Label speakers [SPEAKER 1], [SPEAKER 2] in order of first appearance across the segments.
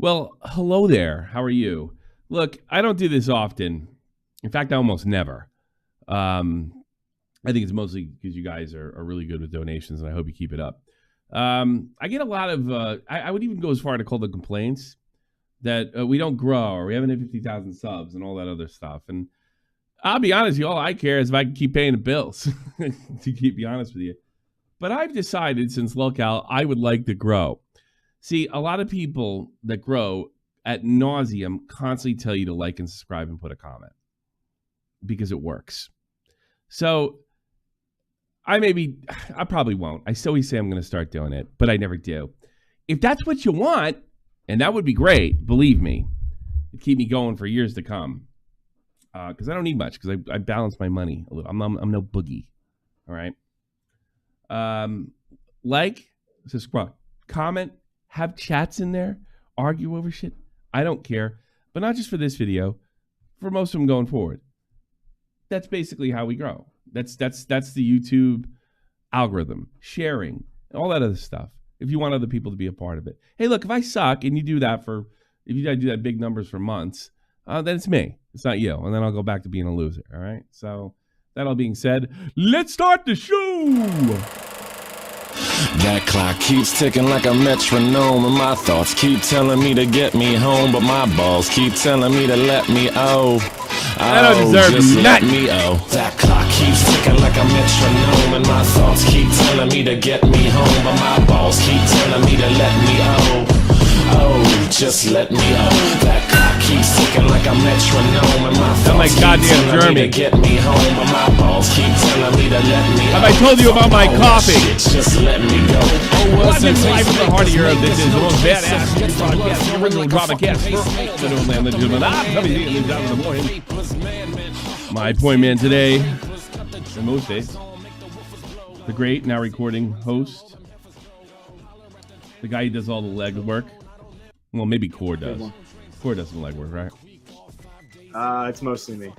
[SPEAKER 1] Well, hello there. How are you? Look, I don't do this often. In fact, I almost never. I think it's mostly because you guys are really good with donations, and I hope you keep it up. I get a lot of, I would even go as far to call the complaints that we don't grow or we haven't hit 50,000 subs and all that other stuff. And I'll be honest with you, all I care is if I can keep paying the bills, to be honest with you. But I've decided since lolcow, I would like to grow. See, a lot of people that grow at nauseum constantly tell you to like and subscribe and put a comment because it works. So I probably won't. I always say I'm going to start doing it, but I never do. If that's what you want, and that would be great, believe me, it'd keep me going for years to come. Because I don't need much, because I balance my money a little. I'm no boogie. All right. Like, subscribe, comment, have chats in there, argue over shit. I don't care. But not just for this video, for most of them going forward. That's basically how we grow. That's the YouTube algorithm, sharing, all that other stuff. If you want other people to be a part of it. Hey, look, if I suck and you do that if you do that big numbers for months, then it's me. It's not you. And then I'll go back to being a loser. All right. So that all being said, let's start the show.
[SPEAKER 2] That clock keeps ticking like a metronome, and my thoughts keep telling me to get me home, but my balls keep telling me to let me
[SPEAKER 1] I don't deserve
[SPEAKER 2] just let
[SPEAKER 1] nothing.
[SPEAKER 2] me That clock keeps ticking like a metronome, and my thoughts keep telling me to get me home, but my balls keep telling me to let me just let me That clock keeps ticking like a metronome, and my thoughts keep telling me to get me home, but my balls keep telling me to let me
[SPEAKER 1] Have I told you about my coffee?
[SPEAKER 2] Just let me go.
[SPEAKER 1] Well, this is live from the heart of Europe. This is the most badass podcast, original drama cast. I'm coming to you down in the morning. My point man today, in most days, the great, now recording host, the guy who does all the leg work. Well, maybe Core does. Core does the leg work, right?
[SPEAKER 3] It's mostly me.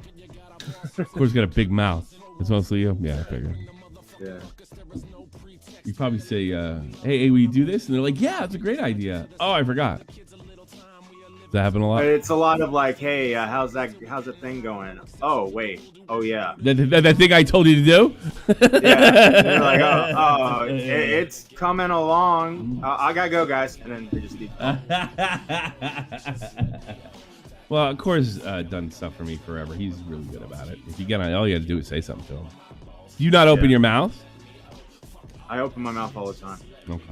[SPEAKER 1] Core's got a big mouth. It's mostly you? Yeah, I figured.
[SPEAKER 3] Yeah.
[SPEAKER 1] You probably say, hey, will you do this? And they're like, yeah, it's a great idea. Oh, I forgot. Does that happen a lot?
[SPEAKER 3] It's a lot of like, hey, how's the thing going? Oh, wait. Oh, yeah.
[SPEAKER 1] That thing I told you to do?
[SPEAKER 3] Yeah. They're like, it's coming along. I gotta go, guys. And then they just leave.
[SPEAKER 1] Well, Core's done stuff for me forever. He's really good about it. If you get on, all you got to do is say something to him. Do you not open your mouth?
[SPEAKER 3] I open my mouth all the time.
[SPEAKER 1] Okay.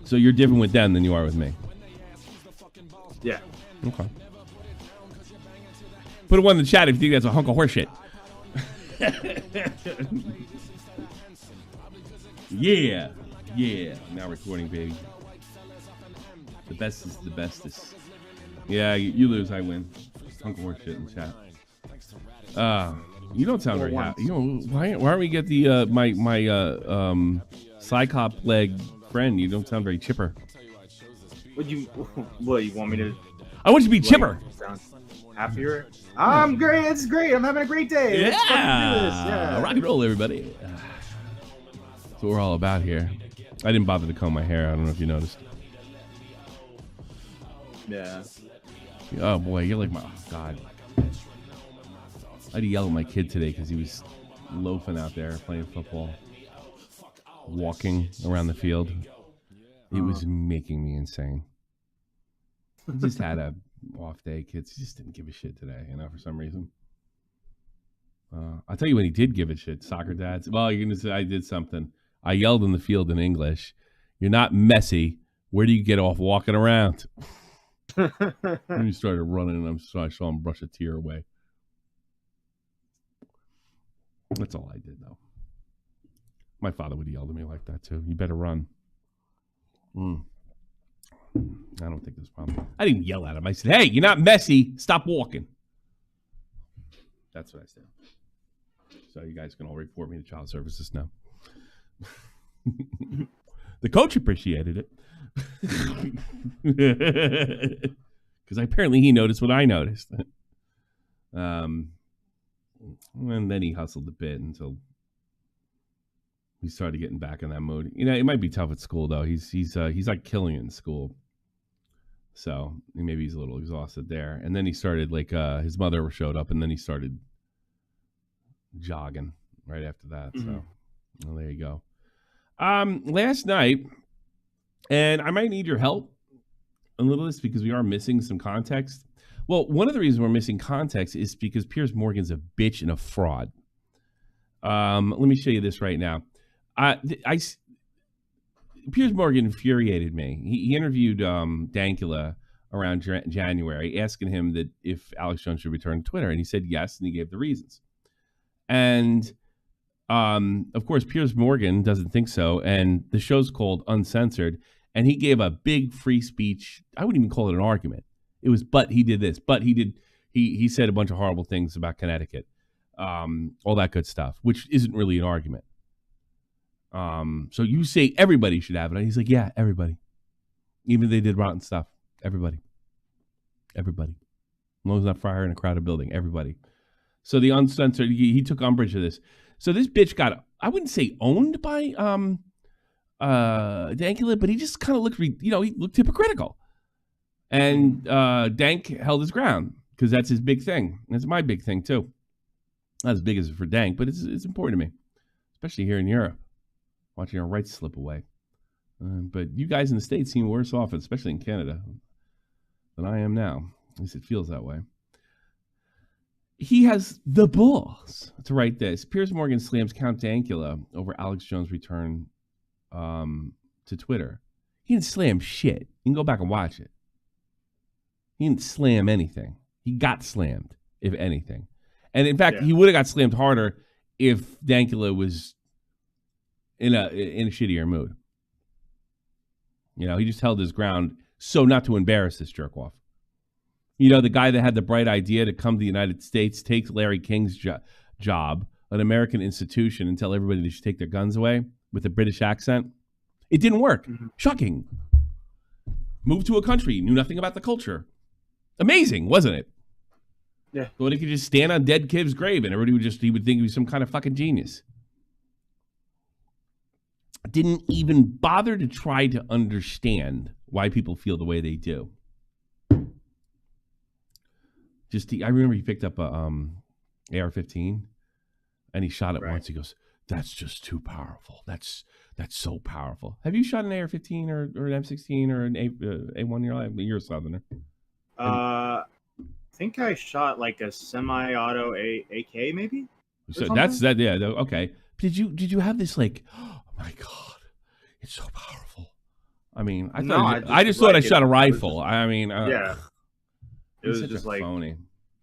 [SPEAKER 1] So you're different with them than you are with me?
[SPEAKER 3] Yeah.
[SPEAKER 1] Okay. Put a one in the chat if you think that's a hunk of horseshit. Yeah. Yeah. Now recording, baby. The best is the bestest. Yeah, you lose, I win. Hunk of horseshit in the chat. You don't sound very happy. You know, why don't we get the my Cyclop leg friend? You don't sound very chipper.
[SPEAKER 3] What you want me to?
[SPEAKER 1] I want you to be chipper.
[SPEAKER 3] Sound happier? I'm great. It's great. I'm having a great day.
[SPEAKER 1] Yeah.
[SPEAKER 3] Let's fucking do this. Yeah.
[SPEAKER 1] Rock and roll, everybody. That's what we're all about here. I didn't bother to comb my hair. I don't know if you noticed.
[SPEAKER 3] Yeah.
[SPEAKER 1] Oh boy, you're like oh God. I had to yell at my kid today because he was loafing out there playing football, walking around the field. It was making me insane. He just had a off day, kids. He just didn't give a shit today, for some reason. I'll tell you when he did give a shit, soccer dads. Well, you're going to say I did something. I yelled in the field in English. You're not messy. Where do you get off walking around? And he started running, and I saw him brush a tear away. That's all I did, though. My father would yell at me like that, too. You better run. I don't think there's a problem. I didn't yell at him. I said, hey, you're not messy. Stop walking. That's what I said. So you guys can all report me to child services now. The coach appreciated it. Because apparently he noticed what I noticed. And then he hustled a bit until he started getting back in that mode. It might be tough at school though. He's like killing it in school. So maybe he's a little exhausted there. And then he started his mother showed up, and then he started jogging right after that. So well, there you go. Last night, and I might need your help a little bit because we are missing some context. Well, one of the reasons we're missing context is because Piers Morgan's a bitch and a fraud. Let me show you this right now. Piers Morgan infuriated me. He interviewed Dankula around January, asking him that if Alex Jones should return to Twitter, and he said yes, and he gave the reasons. And of course, Piers Morgan doesn't think so, and the show's called Uncensored, and he gave a big free speech. I wouldn't even call it an argument. It was, but he did this, but he did. He said a bunch of horrible things about Connecticut, all that good stuff, which isn't really an argument. So you say everybody should have it. He's like, yeah, everybody. Even if they did rotten stuff. Everybody. As long as not fire in a crowded building. Everybody. So the Uncensored, he took umbrage to this. So this bitch got, I wouldn't say owned by Dankula, but he just kind of looked, he looked hypocritical. And Dank held his ground because that's his big thing. That's my big thing too. Not as big as for Dank, but it's important to me, especially here in Europe. Watching our rights slip away. But you guys in the States seem worse off, especially in Canada, than I am now. At least it feels that way. He has the balls to write this. Piers Morgan slams Count Dankula over Alex Jones' return to Twitter. He didn't slam shit. You can go back and watch it. He didn't slam anything. He got slammed, if anything. And in fact, he would have got slammed harder if Dankula was in a shittier mood. He just held his ground so not to embarrass this jerk off. The guy that had the bright idea to come to the United States, take Larry King's job, an American institution, and tell everybody they should take their guns away with a British accent. It didn't work. Shocking. Moved to a country, knew nothing about the culture. Amazing, wasn't it?
[SPEAKER 3] Yeah.
[SPEAKER 1] Thought he could just stand on dead Kiv's grave and everybody he would think he was some kind of fucking genius. Didn't even bother to try to understand why people feel the way they do. I remember he picked up a AR-15 and he shot it once. He goes, "That's just too powerful. That's so powerful." Have you shot an AR-15 or an M16 or an A1 in your life? You're a Southerner.
[SPEAKER 3] I think I shot like a semi-auto AK maybe.
[SPEAKER 1] So that's that. Yeah. Okay. Did you have this like? Oh my God, it's so powerful. I mean, I just thought I shot a rifle.
[SPEAKER 3] Yeah. It was just like
[SPEAKER 1] phony.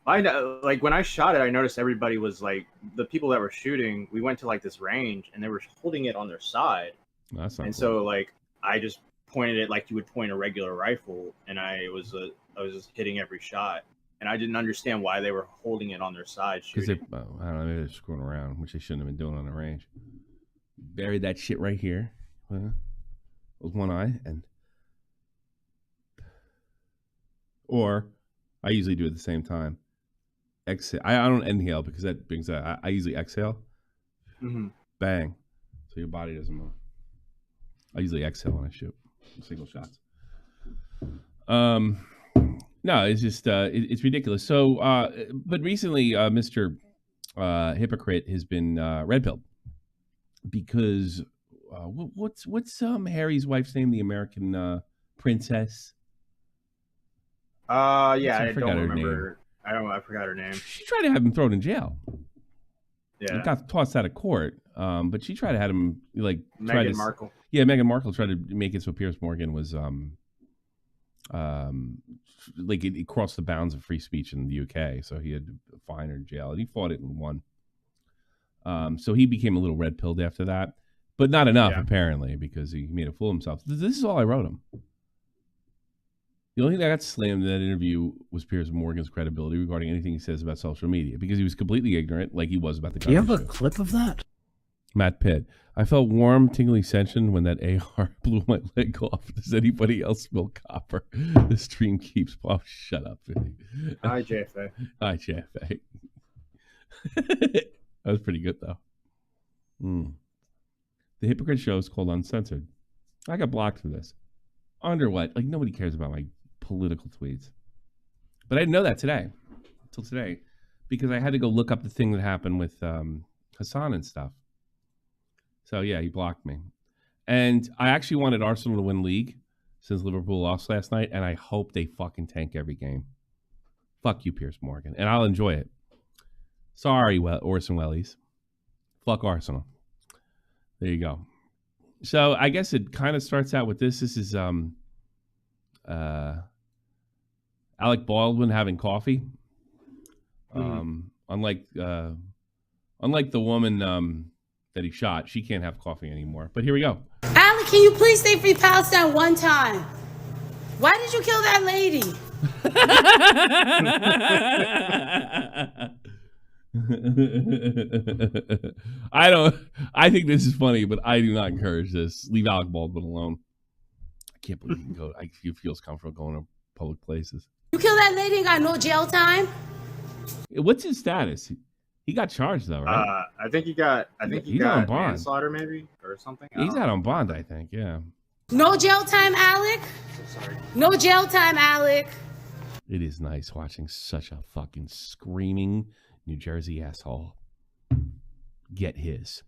[SPEAKER 3] I know, like when I shot it, I noticed everybody was like the people that were shooting. We went to like this range, and they were holding it on their side.
[SPEAKER 1] That's not cool.
[SPEAKER 3] So like I just pointed it like you would point a regular rifle, and I was just hitting every shot, and I didn't understand why they were holding it on their side.
[SPEAKER 1] Because I don't know, maybe they're screwing around, which they shouldn't have been doing on the range. Buried that shit right here with one eye, or I usually do it at the same time. Exhale. I don't inhale because that brings that. I usually exhale. Bang. So your body doesn't move. I usually exhale when I shoot single shots. No, it's just it's ridiculous. So, but recently, Mr. Hypocrite has been red pilled because what's Harry's wife's name? The American princess.
[SPEAKER 3] Yeah, I don't remember. I forgot her name.
[SPEAKER 1] She tried to have him thrown in jail.
[SPEAKER 3] Yeah,
[SPEAKER 1] he got tossed out of court. But she tried to have him like
[SPEAKER 3] Meghan Markle.
[SPEAKER 1] Yeah, Meghan Markle tried to make it so Piers Morgan was like it crossed the bounds of free speech in the UK, so he had to fine her in jail, and he fought it and won. So he became a little red pilled after that, but not enough apparently because he made a fool of himself. This is all I wrote him. The only thing that got slammed in that interview was Piers Morgan's credibility regarding anything he says about social media because he was completely ignorant, like he was about the.
[SPEAKER 4] Do you have a clip of that?
[SPEAKER 1] Matt Pitt. I felt warm, tingly sensation when that AR blew my leg off. Does anybody else smell copper? The stream keeps. Oh, shut up.
[SPEAKER 3] Hi, JFA.
[SPEAKER 1] Hi, JFA. That was pretty good, though. The Hypocrite show is called Uncensored. I got blocked for this. Under what? Like, nobody cares about my political tweets. But I didn't know that until today, because I had to go look up the thing that happened with Hasan and stuff. So, yeah, he blocked me. And I actually wanted Arsenal to win league since Liverpool lost last night, and I hope they fucking tank every game. Fuck you, Piers Morgan. And I'll enjoy it. Sorry, Orson Welles. Fuck Arsenal. There you go. So I guess it kind of starts out with this. This is Alec Baldwin having coffee. Unlike the woman that he shot, she can't have coffee anymore. But here we go.
[SPEAKER 4] Alec, can you please say Free Palestine one time? Why did you kill that lady?
[SPEAKER 1] I think this is funny, but I do not encourage this. Leave Alec Baldwin alone. I can't believe he can go. He feels comfortable going to public places.
[SPEAKER 4] You killed that lady and got no jail time?
[SPEAKER 1] What's his status? He got charged though, right?
[SPEAKER 3] I think he got
[SPEAKER 1] on bond.
[SPEAKER 3] Manslaughter maybe or something.
[SPEAKER 1] He's out on bond, I think. Yeah.
[SPEAKER 4] No jail time, Alec?
[SPEAKER 3] Sorry.
[SPEAKER 4] No jail time, Alec.
[SPEAKER 1] It is nice watching such a fucking screaming New Jersey asshole get his.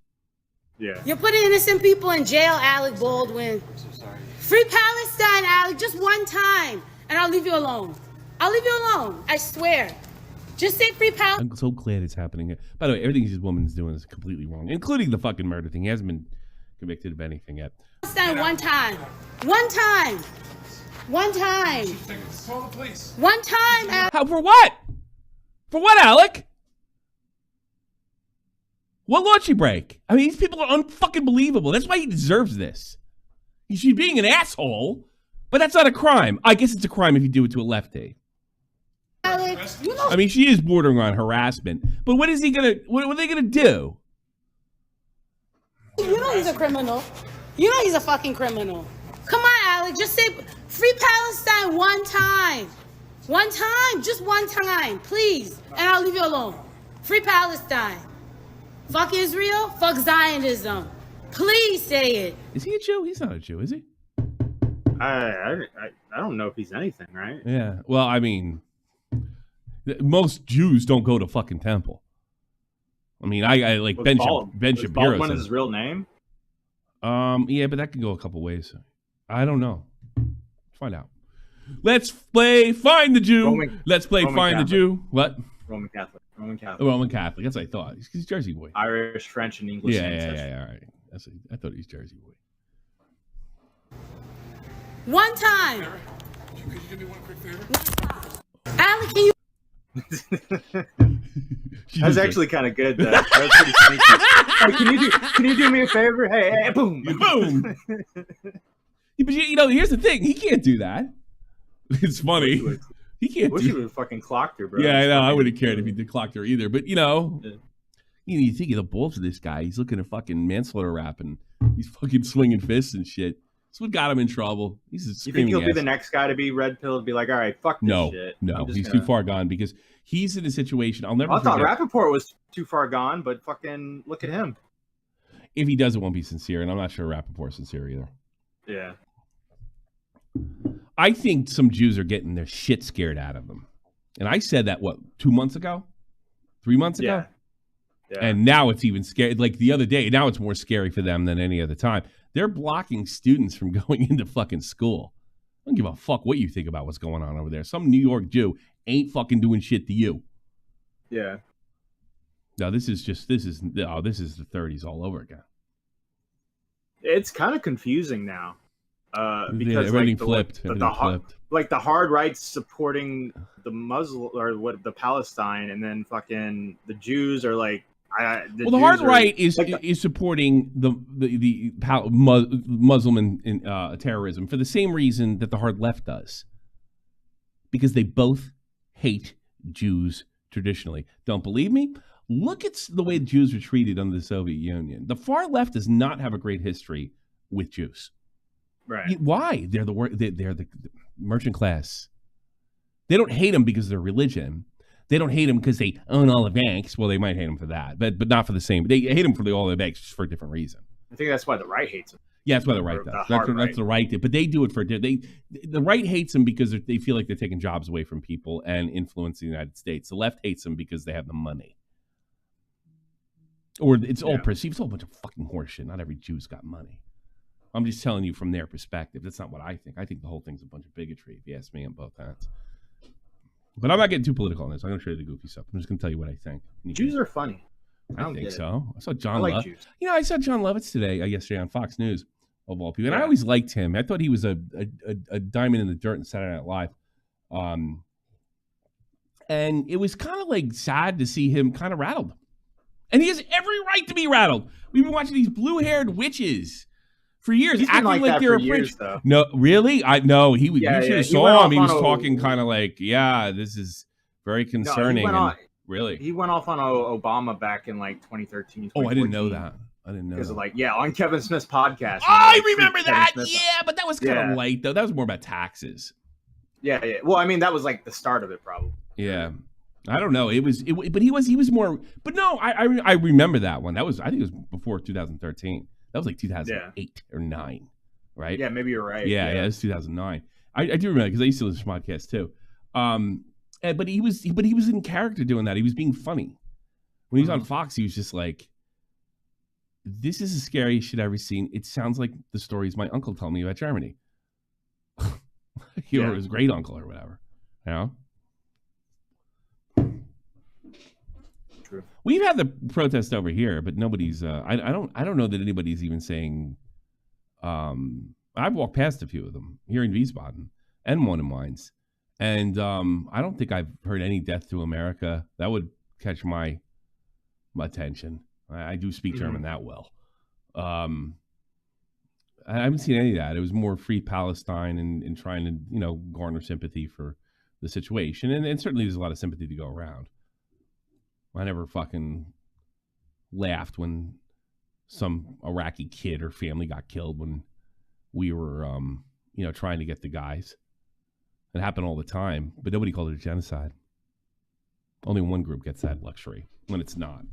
[SPEAKER 3] Yeah.
[SPEAKER 4] You're putting innocent people in jail, Alec Baldwin.
[SPEAKER 3] I'm so sorry.
[SPEAKER 4] Free Palestine, Alec, just one time, and I'll leave you alone. I'll leave you alone, I swear. Just say Free Palestine.
[SPEAKER 1] I'm so glad it's happening. By the way, everything this woman's doing is completely wrong, including the fucking murder thing. He hasn't been convicted of anything yet.
[SPEAKER 4] One time. One time. One time.
[SPEAKER 2] Call the police.
[SPEAKER 4] One time, Alec.
[SPEAKER 1] How, for what? For what, Alec? What law did she break? I mean, these people are unfucking believable. That's why he deserves this. She's being an asshole, but that's not a crime. I guess it's a crime if you do it to a lefty.
[SPEAKER 4] Alec, you know.
[SPEAKER 1] I mean, she is bordering on harassment, but what is he gonna? What are they gonna do?
[SPEAKER 4] You know he's a criminal. You know he's a fucking criminal. Come on, Alec, just say Free Palestine one time. One time, just one time, please. And I'll leave you alone. Free Palestine. Fuck Israel, fuck Zionism. Please say it.
[SPEAKER 1] Is he a Jew? He's not a Jew, is he?
[SPEAKER 3] I don't know if he's anything, right?
[SPEAKER 1] Yeah. Well, I mean, most Jews don't go to fucking temple. I mean, I like Ben Shapiro.
[SPEAKER 3] Baldwin is his real name?
[SPEAKER 1] Yeah, but that could go a couple ways. I don't know. Find out. Let's play Find the Jew. Let's play
[SPEAKER 3] Roman
[SPEAKER 1] Find
[SPEAKER 3] Catholic.
[SPEAKER 1] the Jew. What?
[SPEAKER 3] Roman Catholic.
[SPEAKER 1] Roman Catholic. That's what I thought. He's Jersey boy.
[SPEAKER 3] Irish, French, and English.
[SPEAKER 1] Yeah. All right. I thought he was Jersey boy.
[SPEAKER 4] One time.
[SPEAKER 2] Could you do me one quick favor?
[SPEAKER 4] Alec, can you?
[SPEAKER 3] That's actually kind of good. Though. That was pretty sneaky. Hey, can you do me a favor? Hey, boom,
[SPEAKER 1] boom. But here's the thing. He can't do that. It's funny. He can't.
[SPEAKER 3] Wish you would have fucking clocked her, bro.
[SPEAKER 1] Yeah, I know. I wouldn't have cared if he did clocked her either. But you think of the balls of this guy. He's looking at fucking manslaughter rap and he's fucking swinging fists and shit. That's what got him in trouble. He's a screaming.
[SPEAKER 3] You think he'll be the next guy to be red pilled? Be like, all right, fuck this shit.
[SPEAKER 1] No, he's too far gone because he's in a situation. I'll never.
[SPEAKER 3] I thought Rappaport was too far gone, but fucking look at him.
[SPEAKER 1] If he does, it won't be sincere, and I'm not sure Rappaport's sincere either.
[SPEAKER 3] Yeah.
[SPEAKER 1] I think some Jews are getting their shit scared out of them. And I said that, 2 months ago? 3 months ago?
[SPEAKER 3] Yeah.
[SPEAKER 1] And now it's even scary. Like the other day, now it's more scary for them than any other time. They're blocking students from going into fucking school. I don't give a fuck what you think about what's going on over there. Some New York Jew ain't fucking doing shit to you.
[SPEAKER 3] Yeah.
[SPEAKER 1] No, this is the 30s all over again.
[SPEAKER 3] It's kind of confusing now. Because
[SPEAKER 1] everything flipped.
[SPEAKER 3] Like the hard right's supporting the Muslim or the Palestine, and then fucking the Jews are like.
[SPEAKER 1] The hard right is supporting the Muslim and terrorism for the same reason that the hard left does, because they both hate Jews traditionally. Don't believe me? Look at the way Jews were treated under the Soviet Union. The far left does not have a great history with Jews.
[SPEAKER 3] Right?
[SPEAKER 1] Why? They're the merchant class. They don't hate them because of their religion. They don't hate them because they own all the banks. Well, they might hate them for that, but not for the same. They hate them for all the banks just for a different reason.
[SPEAKER 3] I think that's why the right hates them.
[SPEAKER 1] Yeah, that's why the right does. That's the right. But they do it for the right hates them because they feel like they're taking jobs away from people and influencing the United States. The left hates them because they have the money. Or it's all perceived. It's all a bunch of fucking horseshit. Not every Jew's got money. I'm just telling you from their perspective. That's not what I think. I think the whole thing's a bunch of bigotry, if you ask me, on both ends. But I'm not getting too political on this. I'm going to show you the goofy stuff. I'm just going to tell you what I think.
[SPEAKER 3] Jews are funny.
[SPEAKER 1] I think so. I saw John
[SPEAKER 3] Lovitz.
[SPEAKER 1] I saw John Lovitz today, yesterday on Fox News, of all people. And I always liked him. I thought he was a diamond in the dirt in Saturday Night Live. And it was kind of like sad to see him kind of rattled. And he has every right to be rattled. We've been watching these blue-haired witches for years, acting like they're a fridge. No, really? You should have saw him. He was talking kind of like, this is very concerning. Really?
[SPEAKER 3] He went off on Obama back in like 2013.
[SPEAKER 1] Oh, I didn't know that. Because
[SPEAKER 3] on Kevin Smith's podcast.
[SPEAKER 1] I remember that. But that was kind of light, though. That was more about taxes.
[SPEAKER 3] Yeah. Well, I mean, that was like the start of it, probably.
[SPEAKER 1] Yeah. I don't know. But he was more. But no, I remember that one. I think it was before 2013. That was like 2008 or 9, right?
[SPEAKER 3] Yeah, maybe you're right.
[SPEAKER 1] Yeah, it was 2009. I do remember because I used to listen to podcasts too. But he was in character doing that. He was being funny. When he was on Fox, he was just like, "This is the scariest shit I've ever seen. It sounds like the stories my uncle told me about Germany, or his great uncle or whatever." You know.
[SPEAKER 3] True.
[SPEAKER 1] We've had the protest over here, but nobody's. I don't know that anybody's even saying. I've walked past a few of them here in Wiesbaden and one in Mainz. And I don't think I've heard any death to America. That would catch my attention. I do speak German that well. I haven't seen any of that. It was more free Palestine and trying to, garner sympathy for the situation. And certainly there's a lot of sympathy to go around. I never fucking laughed when some Iraqi kid or family got killed when we were, trying to get the guys. It happened all the time, but nobody called it a genocide. Only one group gets that luxury when it's not.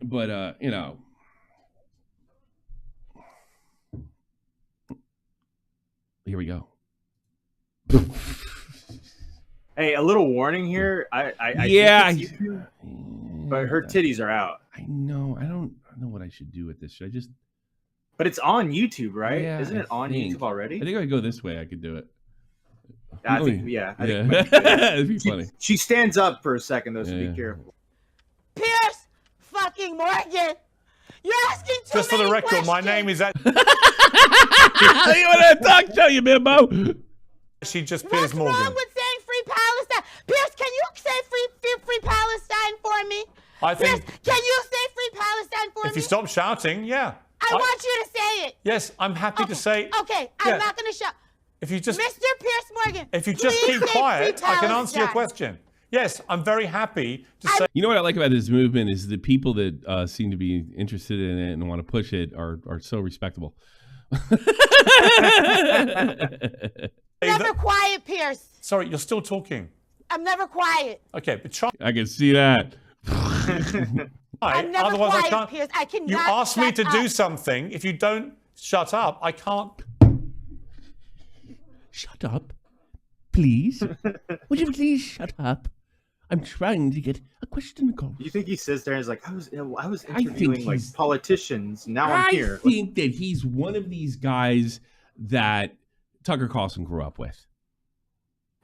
[SPEAKER 1] But, here we go.
[SPEAKER 3] Hey, a little warning here. I but her titties are out.
[SPEAKER 1] I know. I don't know what I should do with this. Should I just...
[SPEAKER 3] But it's on YouTube, right?
[SPEAKER 1] Yeah,
[SPEAKER 3] Isn't it on YouTube already?
[SPEAKER 1] I think I could go this way. I could do it.
[SPEAKER 3] I think
[SPEAKER 1] it'd be funny.
[SPEAKER 3] She stands up for a second, though, so be careful.
[SPEAKER 4] Piers fucking Morgan, you're asking too
[SPEAKER 5] Just for the record,
[SPEAKER 4] questions.
[SPEAKER 5] my name is...
[SPEAKER 1] You want to talk to you, Bimbo?
[SPEAKER 5] She just Piers Morgan.
[SPEAKER 4] What's wrong with saying free Palestine? Piers, can you say free Palestine for me?
[SPEAKER 5] I think...
[SPEAKER 4] Piers, can you say free Palestine for me?
[SPEAKER 5] If you stop shouting, yeah.
[SPEAKER 4] I want you to say it.
[SPEAKER 5] Yes, I'm happy to say...
[SPEAKER 4] Okay, I'm not going to shout.
[SPEAKER 5] If you just...
[SPEAKER 4] Mr. Piers Morgan,
[SPEAKER 5] if you just keep quiet, I can answer your question. Yes, I'm very happy to say...
[SPEAKER 1] You know what I like about this movement is the people that seem to be interested in it and want to push it are so respectable.
[SPEAKER 4] Never quiet, Piers.
[SPEAKER 5] Sorry, you're still talking.
[SPEAKER 4] I'm never quiet.
[SPEAKER 5] Okay, but try...
[SPEAKER 1] I can see that.
[SPEAKER 4] I'm never
[SPEAKER 5] Otherwise,
[SPEAKER 4] quiet,
[SPEAKER 5] I can't...
[SPEAKER 4] Piers. I cannot
[SPEAKER 5] You asked me to
[SPEAKER 4] shut
[SPEAKER 5] do
[SPEAKER 4] up.
[SPEAKER 5] something. If you don't shut up, I can't...
[SPEAKER 1] Shut up, please. Would you please shut up? I'm trying to get a question across.
[SPEAKER 3] You think he sits there and is like, I was interviewing like politicians. Now I'm here.
[SPEAKER 1] I think that he's one of these guys that Tucker Carlson grew up with.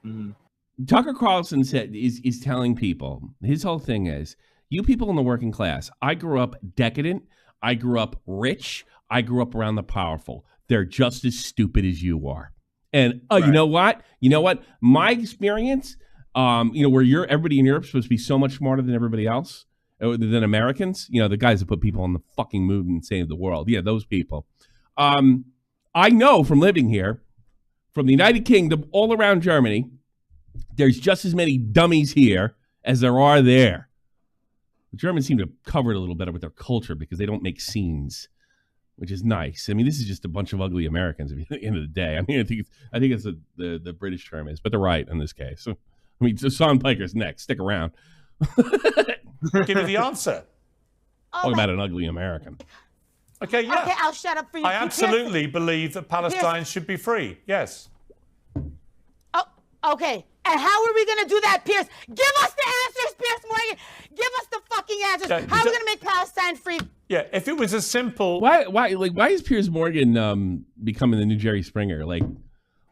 [SPEAKER 3] Mm-hmm.
[SPEAKER 1] Tucker Carlson is telling people, his whole thing is, you people in the working class, I grew up decadent, I grew up rich, I grew up around the powerful. They're just as stupid as you are. And
[SPEAKER 3] Right.
[SPEAKER 1] You know what? My experience, where everybody in Europe is supposed to be so much smarter than everybody else, than Americans, the guys that put people on the fucking moon and save the world. Yeah, those people. I know from living here, from the United Kingdom all around Germany, there's just as many dummies here as there are there. The Germans seem to cover it a little better with their culture because they don't make scenes, which is nice. I mean, this is just a bunch of ugly Americans at the end of the day. I mean, I think it's the British term is, but they're right in this case. I mean, Hasan Piker's next. Stick around.
[SPEAKER 5] Give me the answer.
[SPEAKER 1] Talk about an ugly American.
[SPEAKER 5] Okay, yeah.
[SPEAKER 6] Okay, I'll shut up for you.
[SPEAKER 5] I absolutely believe that Palestine should be free. Yes.
[SPEAKER 6] Oh, okay. And how are we going to do that, Piers? Give us the answers, Piers Morgan. Give us the fucking answers.
[SPEAKER 5] Yeah,
[SPEAKER 6] how are we going to make Palestine free?
[SPEAKER 5] Yeah, if it was as simple.
[SPEAKER 1] Why is Piers Morgan becoming the new Jerry Springer? Like,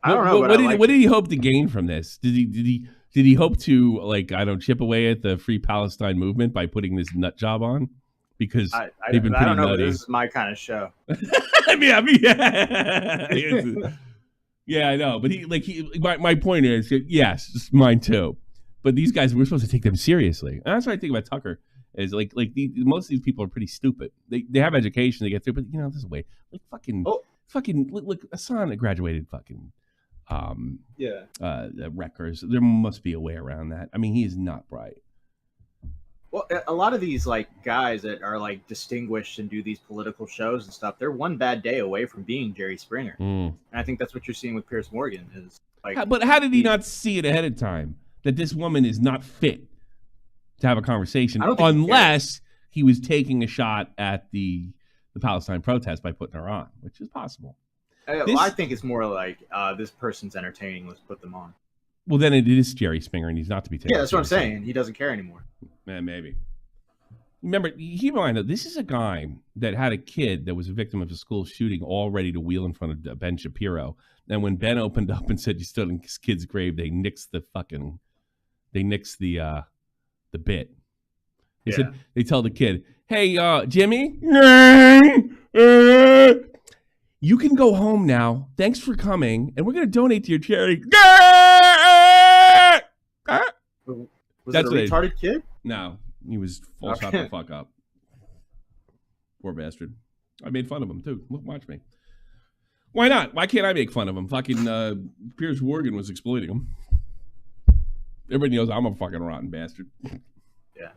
[SPEAKER 3] I don't know.
[SPEAKER 1] What did he hope to gain from this? Did he hope to chip away at the Free Palestine movement by putting this nut job on? Because they've been pretty
[SPEAKER 3] I don't know,
[SPEAKER 1] nutty.
[SPEAKER 3] but this is my kind of show.
[SPEAKER 1] Yeah, I know. But my point is, yes, mine too. But these guys, we're supposed to take them seriously. And that's what I think about Tucker. Is most of these people are pretty stupid. They have education, they get through, but this is a way. Like fucking look, Hasan graduated fucking Rutgers. There must be a way around that. I mean, he is not bright.
[SPEAKER 3] Well, a lot of these guys that are distinguished and do these political shows and stuff, they're one bad day away from being Jerry Springer. And I think that's what you're seeing with Piers Morgan is
[SPEAKER 1] but how did he not see it ahead of time that this woman is not fit to have a conversation unless he was taking a shot at the Palestine protest by putting her on, which is possible.
[SPEAKER 3] I think it's more this person's entertaining. Let's put them on.
[SPEAKER 1] Well, then it is Jerry Springer, and he's not to be taken.
[SPEAKER 3] Yeah, that's what I'm saying. He doesn't care anymore.
[SPEAKER 1] Man, maybe. Remember, keep in mind, though, this is a guy that had a kid that was a victim of a school shooting all ready to wheel in front of Ben Shapiro. And when Ben opened up and said you stood in his kid's grave, they nixed the bit. They said, they tell the kid, hey, Jimmy, you can go home now. Thanks for coming. And we're going to donate to your charity.
[SPEAKER 3] Was it a retarded kid?
[SPEAKER 1] No, he was full shot the fuck up. Poor bastard. I made fun of him, too. Watch me. Why not? Why can't I make fun of him? Fucking Piers Morgan was exploiting him. Everybody knows I'm a fucking rotten bastard.
[SPEAKER 3] Yeah.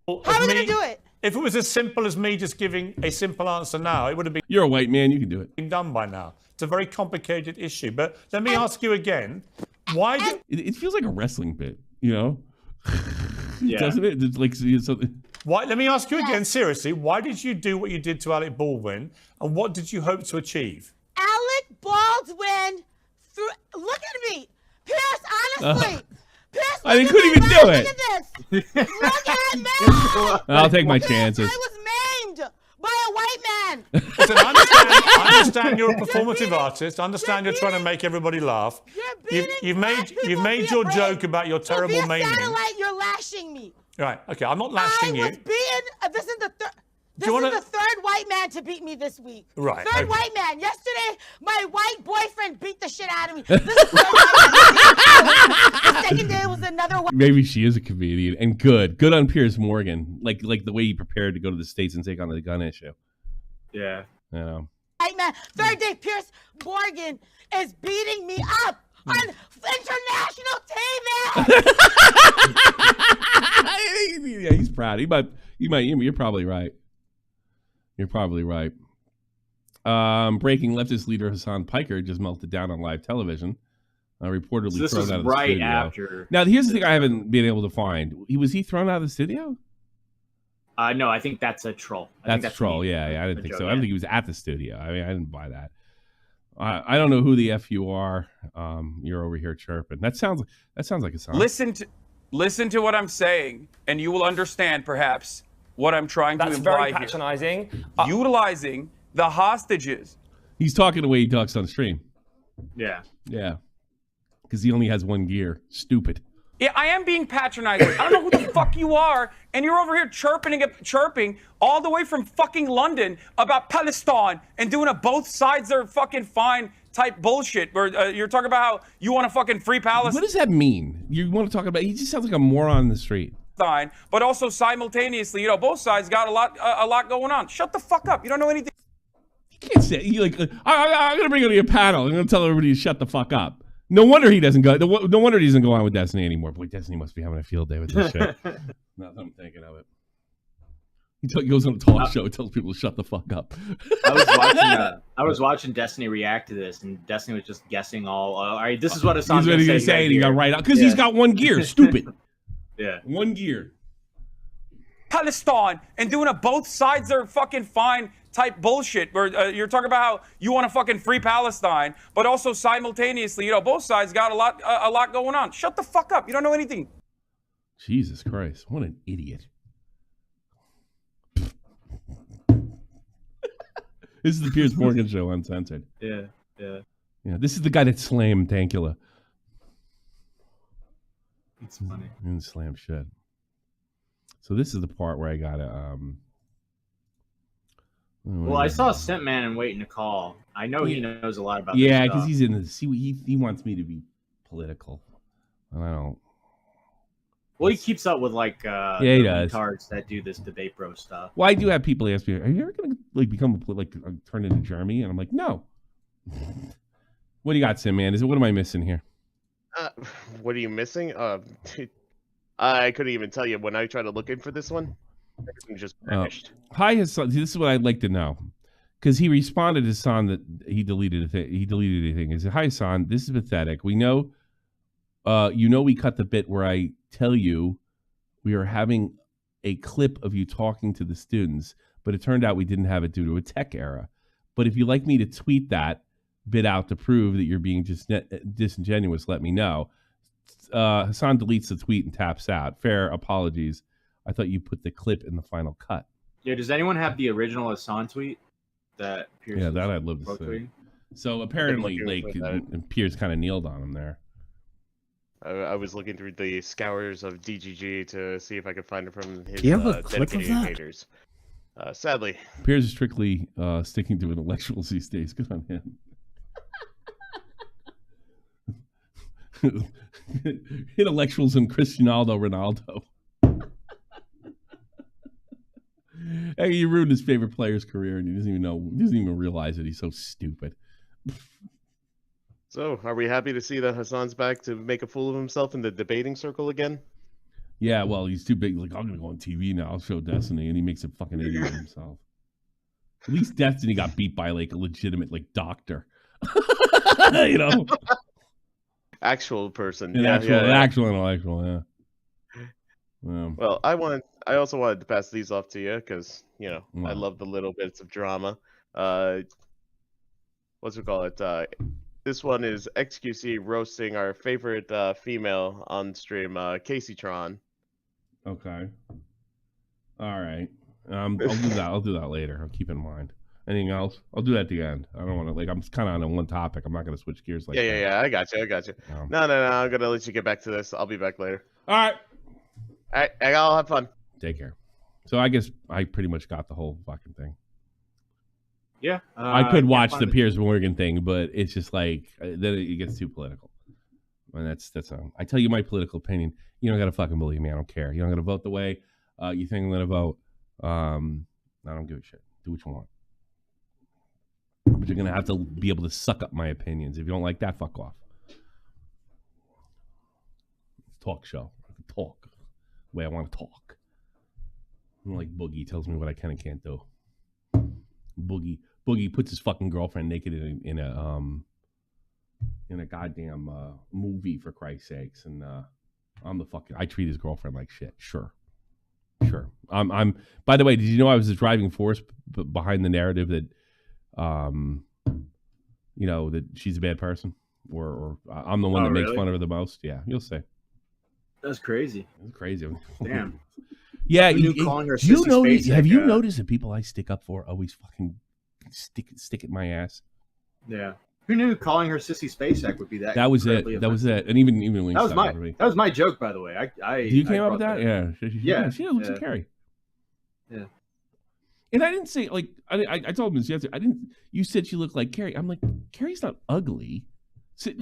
[SPEAKER 6] How are we going to do it?
[SPEAKER 5] If it was as simple as me just giving a simple answer now, it would have been...
[SPEAKER 1] You're a white man, you can do it.
[SPEAKER 5] ...been done by now. It's a very complicated issue. But let me ask you again, why did...
[SPEAKER 1] It feels like a wrestling bit, Yeah.
[SPEAKER 3] Doesn't
[SPEAKER 1] it? It's something...
[SPEAKER 5] Why? Let me ask you again, seriously, why did you do what you did to Alec Baldwin, and what did you hope to achieve?
[SPEAKER 6] Alec Baldwin, look at me. Piers, honestly. Piers,
[SPEAKER 1] I couldn't even do it.
[SPEAKER 6] Look at this. Look at me.
[SPEAKER 1] I'll take my chances.
[SPEAKER 6] I was maimed by a white man.
[SPEAKER 5] Listen, I understand you're a performative artist. I understand you're trying to make everybody laugh. You've made your joke about your terrible maiming.
[SPEAKER 6] Satellite, you're lashing me.
[SPEAKER 5] Right. Okay. I'm not lashing you.
[SPEAKER 6] I was beaten. This is the third. This is the third white man to beat me this week.
[SPEAKER 5] Right.
[SPEAKER 6] Third white man. Yesterday, my white boyfriend beat the shit out of me. This is the third white man. The second day was another white.
[SPEAKER 1] Maybe she is a comedian and good on Piers Morgan, like the way he prepared to go to the States and take on the gun issue.
[SPEAKER 3] Yeah.
[SPEAKER 6] White man. Third day, Piers Morgan is beating me up on international TV.
[SPEAKER 1] Yeah, he's proud. He might. You're probably right. You're probably right. Breaking leftist leader Hasan Piker just melted down on live television. Reportedly
[SPEAKER 3] this
[SPEAKER 1] thrown
[SPEAKER 3] was
[SPEAKER 1] out of the
[SPEAKER 3] right
[SPEAKER 1] studio.
[SPEAKER 3] after.
[SPEAKER 1] Now, here's the thing I haven't been able to find. Was he thrown out of the studio?
[SPEAKER 3] No, I think that's a troll.
[SPEAKER 1] That's a troll. Yeah, I didn't think so. I don't think he was at the studio. I mean, I didn't buy that. I don't know who the F you are. You're over here chirping. That sounds like a song.
[SPEAKER 7] Listen to what I'm saying, and you will understand perhaps what I'm trying to imply here.
[SPEAKER 8] That's very patronizing.
[SPEAKER 7] Utilizing the hostages.
[SPEAKER 1] He's talking the way he talks on stream.
[SPEAKER 3] Yeah.
[SPEAKER 1] Yeah. Because he only has one gear. Stupid.
[SPEAKER 7] Yeah, I am being patronizing. I don't know who the fuck you are, and you're over here chirping all the way from fucking London about Palestine and doing a both sides are fucking fine type bullshit. Where you're talking about how you want to fucking free Palestine.
[SPEAKER 1] What does that mean? You want to talk about? He just sounds like a moron in the street.
[SPEAKER 7] But also simultaneously, both sides got a lot going on. Shut the fuck up. You don't know anything.
[SPEAKER 1] You can't say I'm gonna bring it to your panel. I'm gonna tell everybody to shut the fuck up. No wonder he doesn't go. No wonder he doesn't go on with Destiny anymore. Boy, Destiny must be having a field day with this shit. Now that I'm thinking of it. He goes on a talk show and tells people to shut the fuck up.
[SPEAKER 3] I was watching Destiny react to this, and Destiny was just guessing all right, this is what Hasan's going to say.
[SPEAKER 1] And he got right out because he's got one gear. Stupid.
[SPEAKER 3] Yeah.
[SPEAKER 1] One gear.
[SPEAKER 7] Palestine and doing a both sides are fucking fine type bullshit where you're talking about how you want to fucking free Palestine, but also simultaneously, both sides got a lot going on. Shut the fuck up. You don't know anything.
[SPEAKER 1] Jesus Christ. What an idiot. This is the Piers Morgan Show, uncensored.
[SPEAKER 3] Yeah.
[SPEAKER 1] Yeah, this is the guy that slammed Dankula.
[SPEAKER 3] It's funny.
[SPEAKER 1] And slam shit. So this is the part where I gotta
[SPEAKER 3] well, I saw Simpman and Waiting to Call. I know he knows a lot about this
[SPEAKER 1] yeah,
[SPEAKER 3] stuff.
[SPEAKER 1] because he's in this. He wants me to be political, and I don't.
[SPEAKER 3] Well, he keeps up with like
[SPEAKER 1] he does.
[SPEAKER 3] retards that do this debate bro stuff.
[SPEAKER 1] Well, I do have people ask me, "Are you ever gonna become turn into Jeremy?" And I'm like, "No." What do you got, Sim man? What am I missing here?
[SPEAKER 8] What are you missing? I couldn't even tell you when I tried to look in for this one. Everything just vanished.
[SPEAKER 1] Hi, Hasan. This is what I'd like to know, because he responded to Hasan that he deleted a thing. He deleted a thing. He said, "Hi, Hasan. This is pathetic. We know, we cut the bit where I tell you we are having a clip of you talking to the students, but it turned out we didn't have it due to a tech error. But if you'd like me to tweet that bit out to prove that you're being just disingenuous, let me know." Hasan deletes the tweet and taps out. Fair apologies. I thought you put the clip in the final cut.
[SPEAKER 3] Yeah, does anyone have the original Hasan tweet that Piers?
[SPEAKER 1] Yeah, that I'd love to see. So apparently, Piers kind of kneeled on him there.
[SPEAKER 8] I was looking through the scours of DGG to see if I could find it from his
[SPEAKER 9] Do you have a clip of that?
[SPEAKER 8] haters. Sadly,
[SPEAKER 1] Piers is strictly sticking to intellectuals these days. Good on him. Intellectuals and Cristiano Ronaldo. Hey, you ruined his favorite player's career, and he doesn't even realize it. He's so stupid.
[SPEAKER 8] So, are we happy to see that Hasan's back to make a fool of himself in the debating circle again?
[SPEAKER 1] Yeah, well, he's too big. Like, I'm gonna go on TV now. I'll show Destiny, and he makes a fucking idiot of himself. At least Destiny got beat by like a legitimate doctor.
[SPEAKER 8] Actual person.
[SPEAKER 1] Actual intellectual, yeah.
[SPEAKER 8] Well, I also wanted to pass these off to you because I love the little bits of drama. What's we call it? This one is XQC roasting our favorite female on stream, Casey Tron.
[SPEAKER 1] Okay. All right. I'll do that. I'll do that later. I'll keep it in mind. Anything else? I'll do that at the end. I don't want to I'm kind of on one topic. I'm not going to switch gears that.
[SPEAKER 8] Yeah. I got you. No. I'm gonna let you get back to this. I'll be back later.
[SPEAKER 1] All right.
[SPEAKER 8] I'll have fun.
[SPEAKER 1] Take care. So I guess I pretty much got the whole fucking thing.
[SPEAKER 3] Yeah.
[SPEAKER 1] I could watch the Piers Morgan thing, but it's just then it gets too political. And that's I tell you my political opinion. You don't got to fucking believe me. I don't care. You don't got to vote the way you think I'm going to vote. I don't give a shit. Do what you want. But you're going to have to be able to suck up my opinions. If you don't like that, fuck off. Talk show. I can talk the way I want to talk. I'm like Boogie tells me what I can and can't do. Boogie puts his fucking girlfriend naked in a goddamn movie, for Christ's sakes, and I treat his girlfriend like shit. Sure. I'm. By the way, did you know I was the driving force behind the narrative that, that she's a bad person, or I'm the one that makes fun of her the most? Yeah, you'll see.
[SPEAKER 3] That's crazy.
[SPEAKER 1] That's crazy.
[SPEAKER 3] Damn.
[SPEAKER 1] Yeah,
[SPEAKER 3] have
[SPEAKER 1] you noticed that people I stick up for always fucking stick at my ass?
[SPEAKER 3] Yeah. Who knew calling her Sissy Spacek would be that?
[SPEAKER 1] That was it.
[SPEAKER 3] Offensive?
[SPEAKER 1] That was it. And even when
[SPEAKER 3] that was my joke, by the way.
[SPEAKER 1] You came up with that? Yeah. She looks like Carrie.
[SPEAKER 3] Yeah.
[SPEAKER 1] And I didn't say I told him this yesterday. You said she looked like Carrie. I'm like, Carrie's not ugly.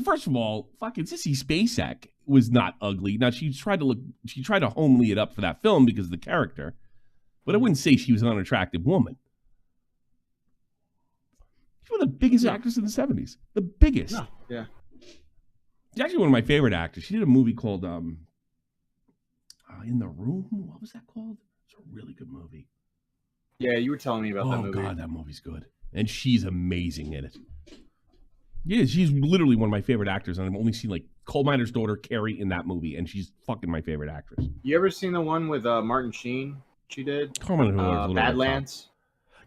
[SPEAKER 1] First of all, fucking Sissy Spacek was not ugly. Now she tried to homely it up for that film because of the character, but I wouldn't say she was an unattractive woman. She's one of the biggest actors in the 70s. The biggest.
[SPEAKER 3] No. Yeah.
[SPEAKER 1] She's actually one of my favorite actors. She did a movie called In the Room. What was that called? It's a really good movie.
[SPEAKER 3] Yeah, you were telling me about that movie. Oh
[SPEAKER 1] God, that movie's good, and she's amazing in it. Yeah, she's literally one of my favorite actors, and I've only seen Coal Miner's Daughter, Carrie, in that movie, and she's fucking my favorite actress.
[SPEAKER 3] You ever seen the one with Martin Sheen? She did
[SPEAKER 1] Coal Miner's Daughter,
[SPEAKER 3] Badlands.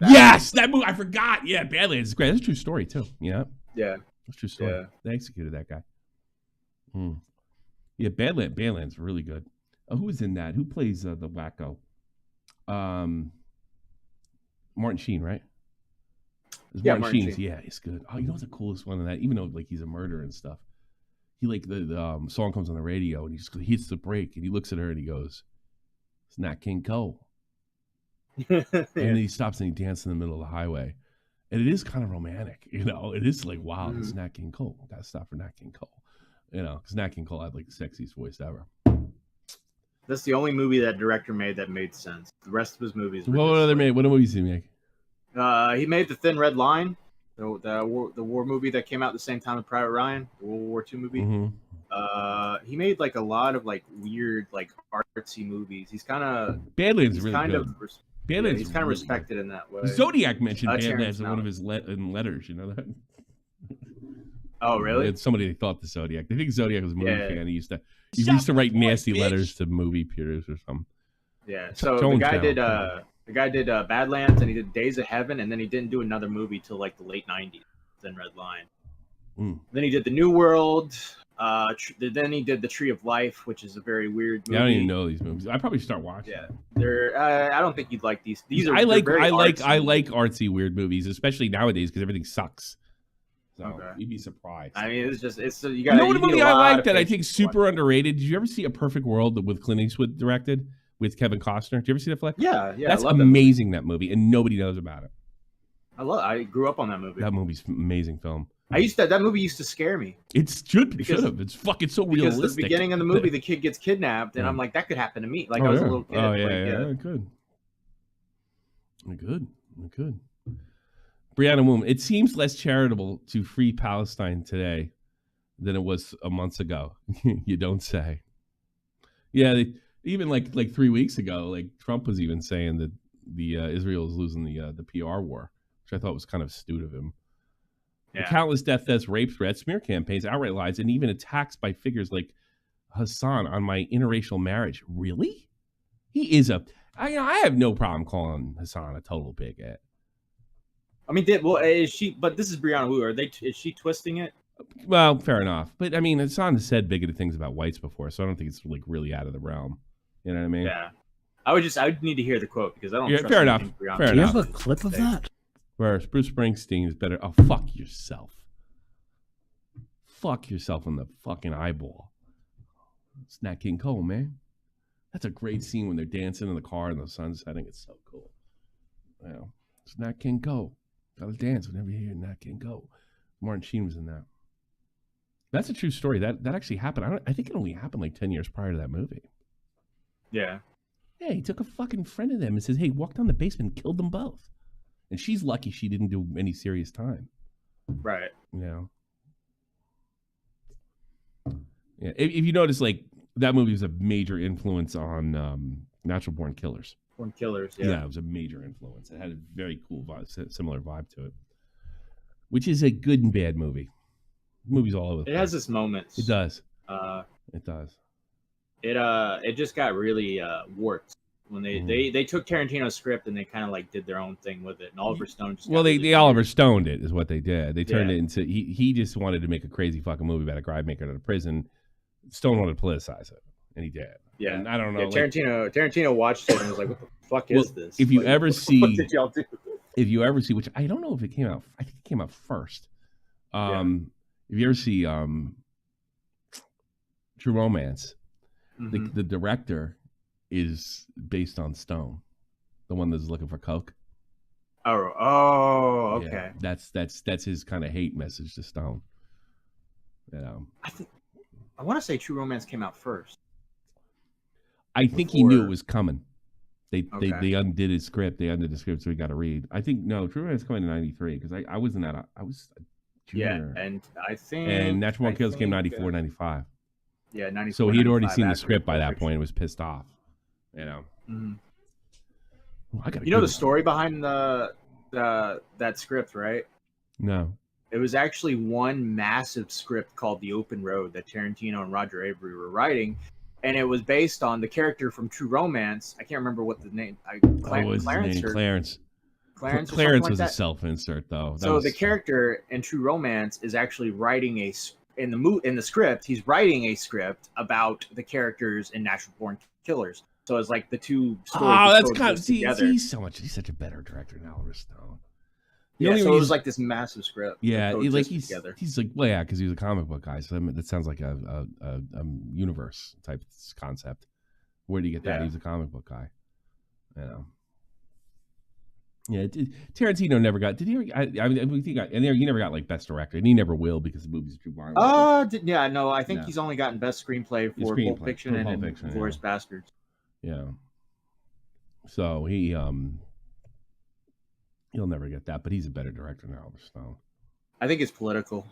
[SPEAKER 1] Yes, that movie. I forgot. Yeah, Badlands is great. That's a true story too. Yeah.
[SPEAKER 3] Yeah.
[SPEAKER 1] That's a true story.
[SPEAKER 3] Yeah.
[SPEAKER 1] They executed that guy. Yeah, Badlands really good. Who was in that? Who plays the wacko? Martin Sheen, right?
[SPEAKER 3] Yeah,
[SPEAKER 1] Martin Sheen.
[SPEAKER 3] Sheen.
[SPEAKER 1] Yeah, he's good. Oh, you know what's the coolest one in that? Even though like he's a murderer and stuff, he like the song comes on the radio and he just hits the brake and he looks at her and he goes, "It's not King Cole." And then he stops and he dances in the middle of the highway, and it is kind of romantic, you know. It is like, wow, it's Nat King Cole. I gotta stop for Nat King Cole, you know, because Nat King Cole had like the sexiest voice ever.
[SPEAKER 3] That's the only movie that director made that made sense. The rest of his movies.
[SPEAKER 1] What other made? What movies did he make?
[SPEAKER 3] He made The Thin Red Line, the war movie that came out the same time as Private Ryan, the World War II movie.
[SPEAKER 1] Mm-hmm.
[SPEAKER 3] He made like a lot of like weird, like artsy movies. He's kind of
[SPEAKER 1] Badlands is really good. Badlands,
[SPEAKER 3] he's kind of respected in that way.
[SPEAKER 1] Zodiac mentioned Badlands in one of his letters. You know that?
[SPEAKER 3] Oh, really?
[SPEAKER 1] It's somebody they thought the Zodiac. They think Zodiac was a movie fan. He used to write nasty letters to movie Piers or something.
[SPEAKER 3] Yeah. So the guy did Badlands, and he did Days of Heaven, and then he didn't do another movie till like the late '90s. Thin Red Line. Then he did The New World. Then he did The Tree of Life, which is a very weird movie.
[SPEAKER 1] Yeah, I don't even know these movies. I probably start watching.
[SPEAKER 3] Yeah, they're. I don't think you'd like these. These are.
[SPEAKER 1] I like artsy weird movies, especially nowadays because everything sucks. So you'd be surprised.
[SPEAKER 3] I mean, it's you
[SPEAKER 1] You
[SPEAKER 3] got.
[SPEAKER 1] know what movie I like that I think super underrated? Did you ever see A Perfect World with Clint Eastwood directed with Kevin Costner? Did you ever see that flick?
[SPEAKER 3] Yeah.
[SPEAKER 1] That's amazing. That movie, and nobody knows about it.
[SPEAKER 3] I grew up on that movie.
[SPEAKER 1] That movie's an amazing film.
[SPEAKER 3] That movie used to scare me.
[SPEAKER 1] It should have. It's fucking so realistic.
[SPEAKER 3] Because the beginning of the movie, the kid gets kidnapped, and I'm like, that could happen to me. Like I was a little kid.
[SPEAKER 1] Oh yeah, good. Brianna Moon, it seems less charitable to free Palestine today than it was a month ago. You don't say. Yeah, even like 3 weeks ago, like Trump was even saying that the Israel is losing the PR war, which I thought was kind of astute of him. Yeah. The countless death threats, rape threats, smear campaigns, outright lies, and even attacks by figures like Hasan on my interracial marriage. Really? He is I have no problem calling Hasan a total bigot.
[SPEAKER 3] I mean, is she? But this is Brianna Wu. Is she twisting it?
[SPEAKER 1] Well, fair enough. But I mean, Hasan has said bigoted things about whites before, so I don't think it's like really out of the realm. You know what I mean?
[SPEAKER 3] Yeah. I would need to hear the quote because I don't. Trust
[SPEAKER 1] fair enough.
[SPEAKER 9] Do you have a clip of that?
[SPEAKER 1] Whereas Bruce Springsteen is better. Oh, fuck yourself. Fuck yourself in the fucking eyeball. It's Nat King Cole, man. That's a great scene when they're dancing in the car and the sun's setting. It's so cool. Yeah. It's Nat King Cole. Gotta dance whenever you hear Nat King Cole. Martin Sheen was in that. That's a true story. That actually happened. I think it only happened like 10 years prior to that movie.
[SPEAKER 3] Yeah.
[SPEAKER 1] Yeah, he took a fucking friend of them and says, hey, walk down the basement and killed them both. And she's lucky she didn't do any serious time.
[SPEAKER 3] Right.
[SPEAKER 1] You know? Yeah. If you notice, like, that movie was a major influence on Natural Born Killers.
[SPEAKER 3] Born Killers, yeah.
[SPEAKER 1] Yeah, it was a major influence. It had a very cool vibe, similar vibe to it. Which is a good and bad movie. The movie's all over the place.
[SPEAKER 3] It has its moments.
[SPEAKER 1] It does.
[SPEAKER 3] It does. It just got really warped when they took Tarantino's script and they kind of like did their own thing with it. And Oliver Stone just
[SPEAKER 1] they Oliver Stoned it is what they did. They turned it into he just wanted to make a crazy fucking movie about a guy making it out of prison. Stone wanted to politicize it, and he did.
[SPEAKER 3] Yeah,
[SPEAKER 1] and I don't know.
[SPEAKER 3] Yeah, Tarantino watched it and was like, "What the fuck is this?"
[SPEAKER 1] If you ever see,
[SPEAKER 3] what did y'all do?
[SPEAKER 1] If you ever see, which I don't know if it came out. I think it came out first. If you ever see True Romance, the director is based on Stone, the one that's looking for coke.
[SPEAKER 3] Oh, okay.
[SPEAKER 1] Yeah, that's his kind of hate message to Stone. You know,
[SPEAKER 3] I want to say True Romance came out first.
[SPEAKER 1] I think he knew it was coming. They undid his script. They undid the script, so we got to read. I think True Romance coming in '93 because I wasn't that. I was a junior.
[SPEAKER 3] Yeah, and I think
[SPEAKER 1] Natural Born Killers came 94, 95.
[SPEAKER 3] Yeah, 94.
[SPEAKER 1] So he'd already seen the script by that point and was pissed off. You know.
[SPEAKER 3] Mm-hmm.
[SPEAKER 1] Well,
[SPEAKER 3] you know the story behind that script, right?
[SPEAKER 1] No.
[SPEAKER 3] It was actually one massive script called The Open Road that Tarantino and Roger Avery were writing, and it was based on the character from True Romance. I can't remember what the name. Clarence. Clarence
[SPEAKER 1] was a self-insert though.
[SPEAKER 3] The character in True Romance is actually writing in the script. He's writing a script about the characters in Natural Born Killers. So it's like the two stories.
[SPEAKER 1] Oh, that's kind of together. He's such a better director than Oliver Stone.
[SPEAKER 3] Yeah, so it was like this massive script.
[SPEAKER 1] Yeah, he's like, well, yeah, because he was a comic book guy. So that sounds like a universe type concept. Where do you get that? Yeah. He's a comic book guy. You know. Yeah, Tarantino never got. Did he? I mean, he never got like best director, and he never will because the movie's too violent.
[SPEAKER 3] I think he's only gotten best screenplay for Pulp Fiction and Inglourious Basterds.
[SPEAKER 1] Yeah. So he'll never get that, but he's a better director than Oliver Stone.
[SPEAKER 3] I think it's political.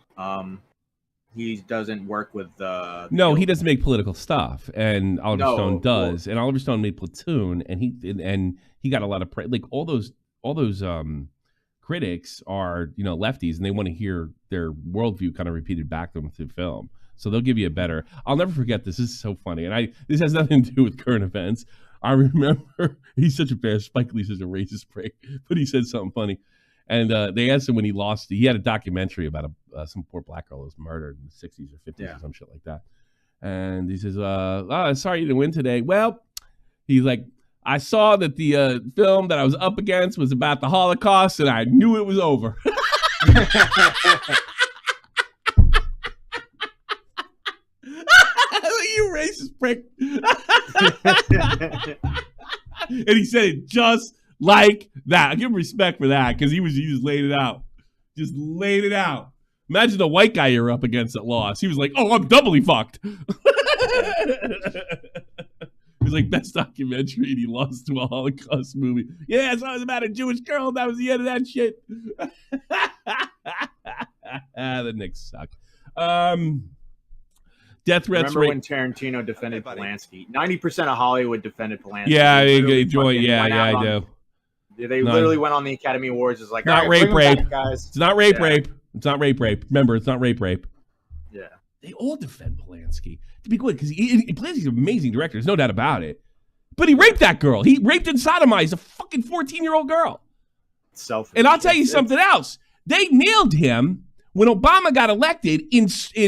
[SPEAKER 3] He doesn't work with
[SPEAKER 1] No, he doesn't make political stuff, and Oliver Stone does. And Oliver Stone made Platoon, and he got a lot of praise. Like all those critics are lefties, and they want to hear their worldview kind of repeated back to them through film. So they'll give you a better. I'll never forget this. This is so funny, and this has nothing to do with current events. I remember he's such a bad. Spike Lee's such a racist prick, but he said something funny. And they asked him when he lost. He had a documentary about some poor black girl who was murdered in the 60s or 50s or some shit like that. And he says, sorry you didn't win today. Well, he's like, I saw that the film that I was up against was about the Holocaust, and I knew it was over. You racist prick. And he said it just like that. I give him respect for that because he just laid it out. Just laid it out. Imagine the white guy you're up against that lost. He was like, oh, I'm doubly fucked. He was like, best documentary, and he lost to a Holocaust movie. Yeah, so it was about a Jewish girl. That was the end of that shit. The Knicks suck. Death threats.
[SPEAKER 3] Remember when Tarantino defended Polanski? 90% of Hollywood defended Polanski.
[SPEAKER 1] Yeah, I do.
[SPEAKER 3] They literally went on the Academy Awards. It's like,
[SPEAKER 1] not rape, guys. It's not rape, rape. It's not rape. Remember, it's not rape.
[SPEAKER 3] Yeah.
[SPEAKER 1] They all defend Polanski. To be good, because Polanski's an amazing director. There's no doubt about it. But he raped that girl. He raped and sodomized a fucking 14-year-old girl.
[SPEAKER 3] Selfish.
[SPEAKER 1] And I'll tell you something else. They nailed him when Obama got elected in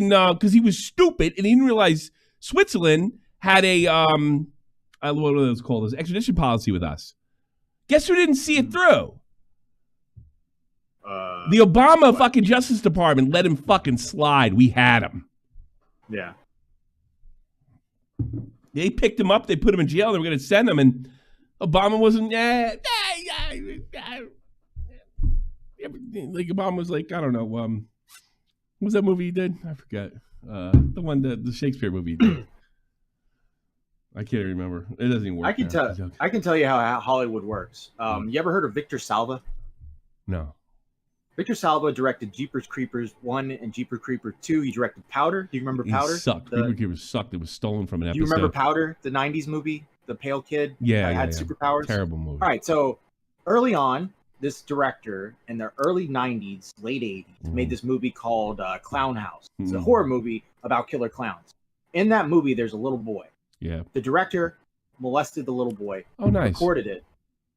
[SPEAKER 1] because he was stupid and he didn't realize Switzerland had a what are those called? An extradition policy with us. Guess who didn't see it through? The Obama fucking Justice Department let him fucking slide. We had him.
[SPEAKER 3] Yeah.
[SPEAKER 1] They picked him up. They put him in jail. They were going to send him, and Obama wasn't. Like Obama was like, I don't know. What was that movie he did? I forget. The Shakespeare movie he did. I can't remember. It doesn't even work.
[SPEAKER 3] I can tell you how Hollywood works. You ever heard of Victor Salva?
[SPEAKER 1] No.
[SPEAKER 3] Victor Salva directed Jeepers Creepers 1 and Jeepers Creepers 2. He directed Powder. Do you remember Powder?
[SPEAKER 1] It sucked. Jeepers Creepers sucked. It was stolen from an episode.
[SPEAKER 3] Do you remember Powder, the 90s movie? The pale kid?
[SPEAKER 1] Yeah,
[SPEAKER 3] had superpowers?
[SPEAKER 1] Terrible movie.
[SPEAKER 3] All right, so early on, this director in the early 90s, late 80s, made this movie called Clown House. It's a horror movie about killer clowns. In that movie, there's a little boy.
[SPEAKER 1] Yeah.
[SPEAKER 3] The director molested the little boy.
[SPEAKER 1] Oh, nice.
[SPEAKER 3] Recorded it.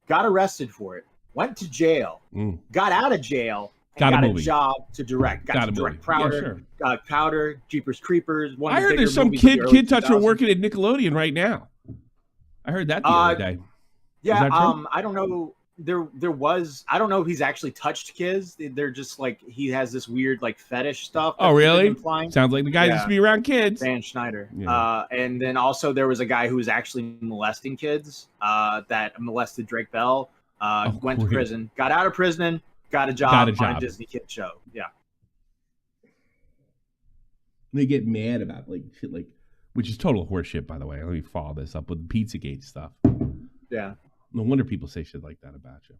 [SPEAKER 3] Got arrested for it. Went to jail. Got out of jail. And got a job to direct. Got to direct Powder. Yeah, sure. Powder, Jeepers Creepers.
[SPEAKER 1] I heard there's some kid toucher working at Nickelodeon right now. I heard that the other day.
[SPEAKER 3] Yeah. I don't know. There was. I don't know if he's actually touched kids. They're just like he has this weird like fetish stuff.
[SPEAKER 1] Oh, really? Sounds like the guy used to be around kids.
[SPEAKER 3] Dan Schneider. Yeah. And then also there was a guy who was actually molesting kids. That molested Drake Bell. Went to prison. Got out of prison. Got a job on a Disney kid show. Yeah.
[SPEAKER 1] They get mad about like shit, which is total horseshit, by the way. Let me follow this up with the Pizzagate stuff.
[SPEAKER 3] Yeah.
[SPEAKER 1] No wonder people say shit like that about you.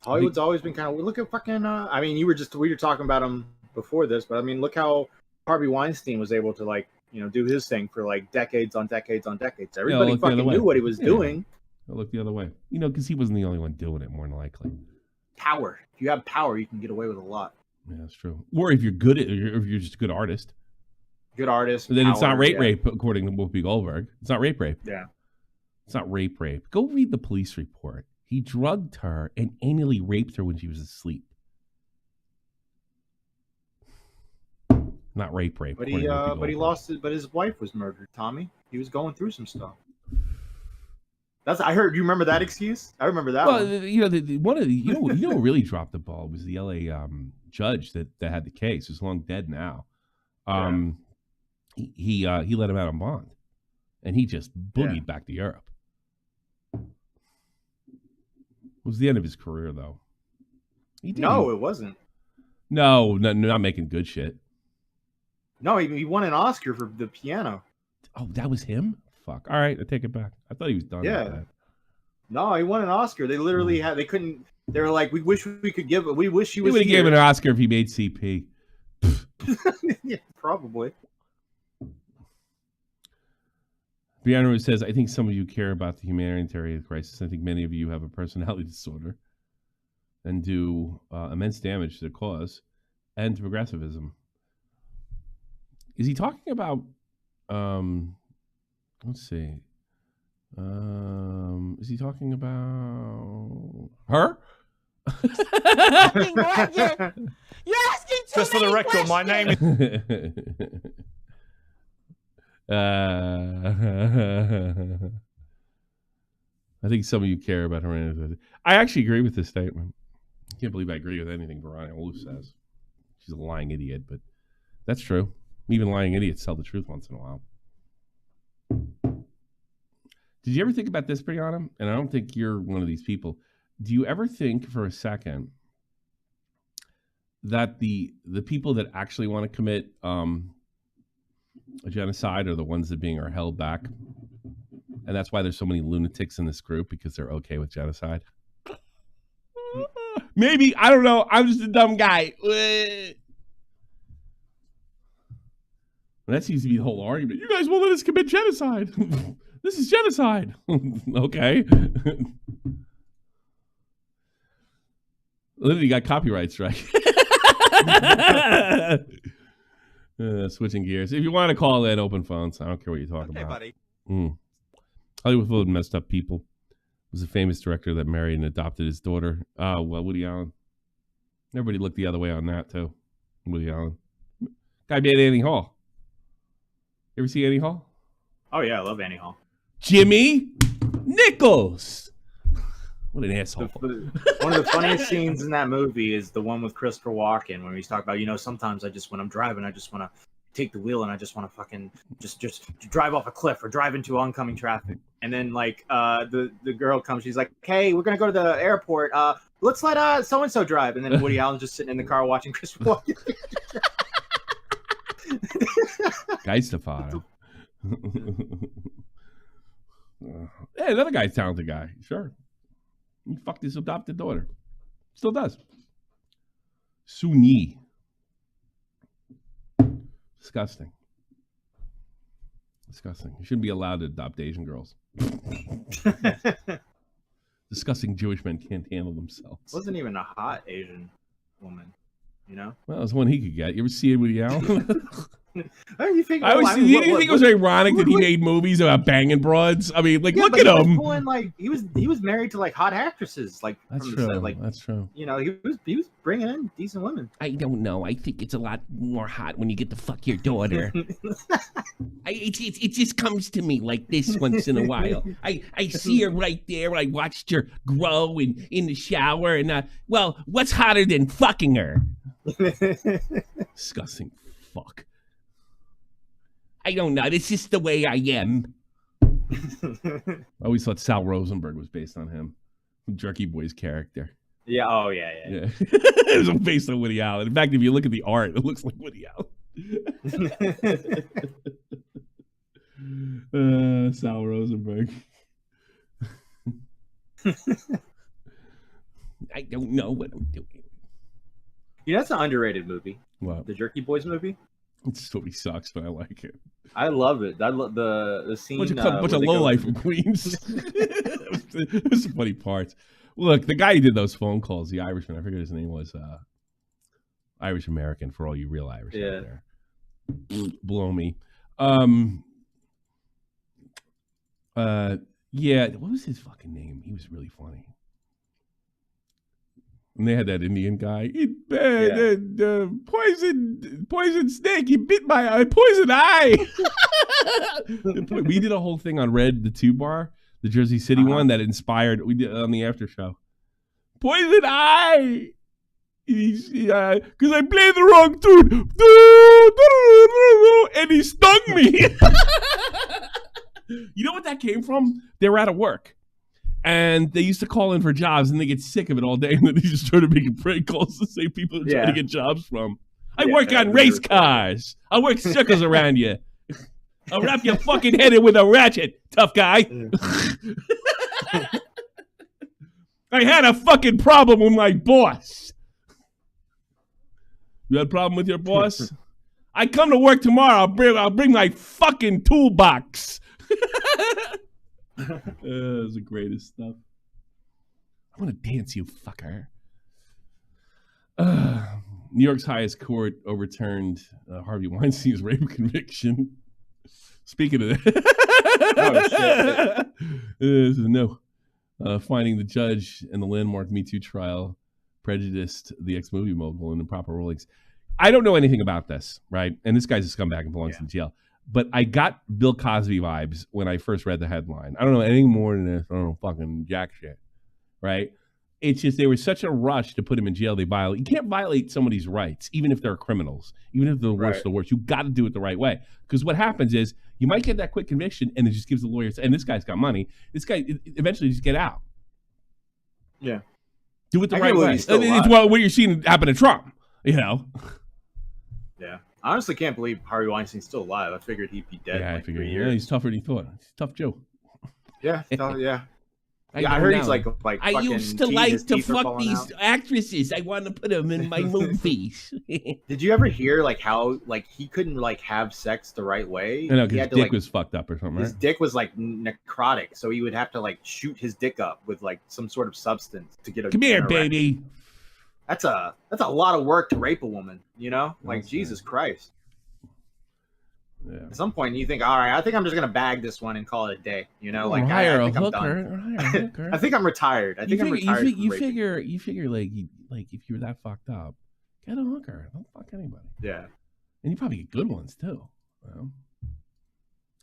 [SPEAKER 3] Hollywood's always been kind of look at fucking. I mean, we were talking about him before this, but I mean, look how Harvey Weinstein was able to do his thing for like decades on decades on decades. Everybody fucking knew what he was doing.
[SPEAKER 1] Look the other way, because he wasn't the only one doing it. More than likely.
[SPEAKER 3] Power. If you have power, you can get away with a lot.
[SPEAKER 1] Yeah, that's true. Or if you're good at, if you're just a good artist.
[SPEAKER 3] Good artist.
[SPEAKER 1] But then it's not rape, according to Whoopi Goldberg. It's not rape.
[SPEAKER 3] Yeah.
[SPEAKER 1] It's not rape. Go read the police report. He drugged her and anally raped her when she was asleep. Not rape.
[SPEAKER 3] But he lost it. But his wife was murdered. Tommy, he was going through some stuff. I heard. You remember that excuse? I remember that.
[SPEAKER 1] Well,
[SPEAKER 3] one.
[SPEAKER 1] you know, who really dropped the ball was the L.A. Judge that had the case. Who's long dead now. He let him out on bond, and he just boogied back to Europe. It was the end of his career, though.
[SPEAKER 3] No, it wasn't.
[SPEAKER 1] No, not making good shit.
[SPEAKER 3] No, he won an Oscar for the piano.
[SPEAKER 1] Oh, that was him? Fuck. All right, I take it back. I thought he was done with that.
[SPEAKER 3] No, he won an Oscar. They literally had. They couldn't. They were like, we wish we could give. We wish he was.
[SPEAKER 1] He would have given an Oscar if he made CP.
[SPEAKER 3] Yeah, probably.
[SPEAKER 1] Brianna says, I think some of you care about the humanitarian crisis. I think many of you have a personality disorder and do immense damage to the cause and to progressivism. Is he talking about, let's see. Is he talking about her?
[SPEAKER 6] You're asking too
[SPEAKER 5] Just for the
[SPEAKER 6] many
[SPEAKER 5] record, my name is...
[SPEAKER 1] I think some of you care about her. I actually agree with this statement. I can't believe I agree with anything Veronica Wolf says. She's a lying idiot, but that's true. Even lying idiots tell the truth once in a while. Did you ever think about this, Brianna? And I don't think you're one of these people. Do you ever think for a second that the people that actually want to commit a genocide are the ones that are held back? And that's why there's so many lunatics in this group, because they're okay with genocide? Maybe. I don't know. I'm just a dumb guy. That seems to be the whole argument. You guys won't let us commit genocide. This is genocide. Okay. Literally got copyright strike. Switching gears. If you want to call in, open phones. I don't care what you talk about.
[SPEAKER 10] Buddy.
[SPEAKER 1] Hollywood full of messed up people. Was a famous director that married and adopted his daughter. Well, Woody Allen. Everybody looked the other way on that, too. Woody Allen. Guy made Annie Hall. You ever see Annie Hall?
[SPEAKER 3] Oh, yeah, I love Annie Hall.
[SPEAKER 1] Jimmy Nichols. What an asshole.
[SPEAKER 3] One of the funniest scenes in that movie is the one with Christopher Walken, when he's talking about, sometimes when I'm driving, I just want to take the wheel and I just want to fucking just drive off a cliff or drive into oncoming traffic. And then the girl comes, she's like, "Hey, we're gonna go to the airport. Let's let so and so drive." And then Woody Allen's just sitting in the car watching Christopher Walken.
[SPEAKER 1] Geistafar. Hey, another guy's talented guy. Sure. He fucked his adopted daughter. Still does. Sunyi. Disgusting. Disgusting. You shouldn't be allowed to adopt Asian girls. Disgusting Jewish men can't handle themselves.
[SPEAKER 3] Wasn't even a hot Asian woman,
[SPEAKER 1] Well, it was one he could get. You ever see Woody Allen?
[SPEAKER 3] You think,
[SPEAKER 1] I always think it was ironic that he made movies about banging broads. I mean, look at him.
[SPEAKER 3] He was married to hot actresses.
[SPEAKER 1] That's true. That's true.
[SPEAKER 3] He was bringing in decent women.
[SPEAKER 1] I don't know. I think it's a lot more hot when you get to fuck your daughter. It just comes to me like this once in a while. I see her right there. I watched her grow in the shower, and what's hotter than fucking her? Disgusting fuck. I don't know. It's just the way I am. I always thought Sal Rosenberg was based on him, Jerky Boy's character.
[SPEAKER 3] Yeah. Oh, yeah.
[SPEAKER 1] It was based on Woody Allen. In fact, if you look at the art, it looks like Woody Allen. Sal Rosenberg. I don't know what I'm doing.
[SPEAKER 3] That's an underrated movie.
[SPEAKER 1] What?
[SPEAKER 3] The Jerky Boys movie.
[SPEAKER 1] This story sucks, but I like it.
[SPEAKER 3] I love it. I love the scene.
[SPEAKER 1] Bunch of lowlife from Queens. It was some funny parts. Look, the guy who did those phone calls, the Irishman, I forget his name was, Irish American for all you real Irish out there. Blow me. What was his fucking name? He was really funny. And they had that Indian guy. Poison snake. He bit my eye. Poison eye. We did a whole thing on Red, the 2 bar, the Jersey City one that inspired. We did on the after show. Poison eye. Because I played the wrong tune. And he stung me. You know what that came from? They were out of work. And they used to call in for jobs, and they get sick of it all day, and then they just started making prank calls to say people are trying to get jobs from. I work on race cars. I'll work circles around you. I'll wrap your fucking head in with a ratchet, tough guy. I had a fucking problem with my boss. You had a problem with your boss? I come to work tomorrow. I'll bring my fucking toolbox. It was the greatest stuff. I want to dance, you fucker. New York's highest court overturned Harvey Weinstein's rape conviction. Speaking of that, no. Finding the judge in the landmark Me Too trial prejudiced the ex-movie mogul in improper rulings. I don't know anything about this, right? And this guy's a scumbag and belongs in jail. But I got Bill Cosby vibes when I first read the headline. I don't know anything more than this. I don't know fucking jack shit, right? It's just they were such a rush to put him in jail. You can't violate somebody's rights, even if they're criminals, even if they're the worst of the worst. You got to do it the right way. Because what happens is you might get that quick conviction, and it just gives the lawyers. And this guy's got money. This guy eventually just get out.
[SPEAKER 3] Yeah,
[SPEAKER 1] do it the right way. It's what you're seeing happen to Trump. You know.
[SPEAKER 3] Yeah. I honestly can't believe Harvey Weinstein's still alive. I figured he'd be dead.
[SPEAKER 1] Yeah,
[SPEAKER 3] in
[SPEAKER 1] I figured. Yeah, he's tougher than he thought. He's a tough Joe.
[SPEAKER 3] Yeah, yeah. I heard he's like
[SPEAKER 1] I used to like to fuck these actresses. I want to put them in my movies.
[SPEAKER 3] Did you ever hear like how like he couldn't like have sex the right way?
[SPEAKER 1] I know, because his dick was fucked up or something.
[SPEAKER 3] His dick was like necrotic, so he would have to like shoot his dick up with like some sort of substance to get a.
[SPEAKER 1] Come here, baby.
[SPEAKER 3] That's a lot of work to rape a woman, you know? Like, Jesus Christ. Yeah. At some point, you think, all right, I think I'm just going to bag this one and call it a day. You know, like, I think I'm done. I think I'm retired. I'm retired.
[SPEAKER 1] You figure, like, if you were that fucked up, get a hooker. Don't fuck anybody.
[SPEAKER 3] Yeah.
[SPEAKER 1] And you probably get good ones, too. Well, I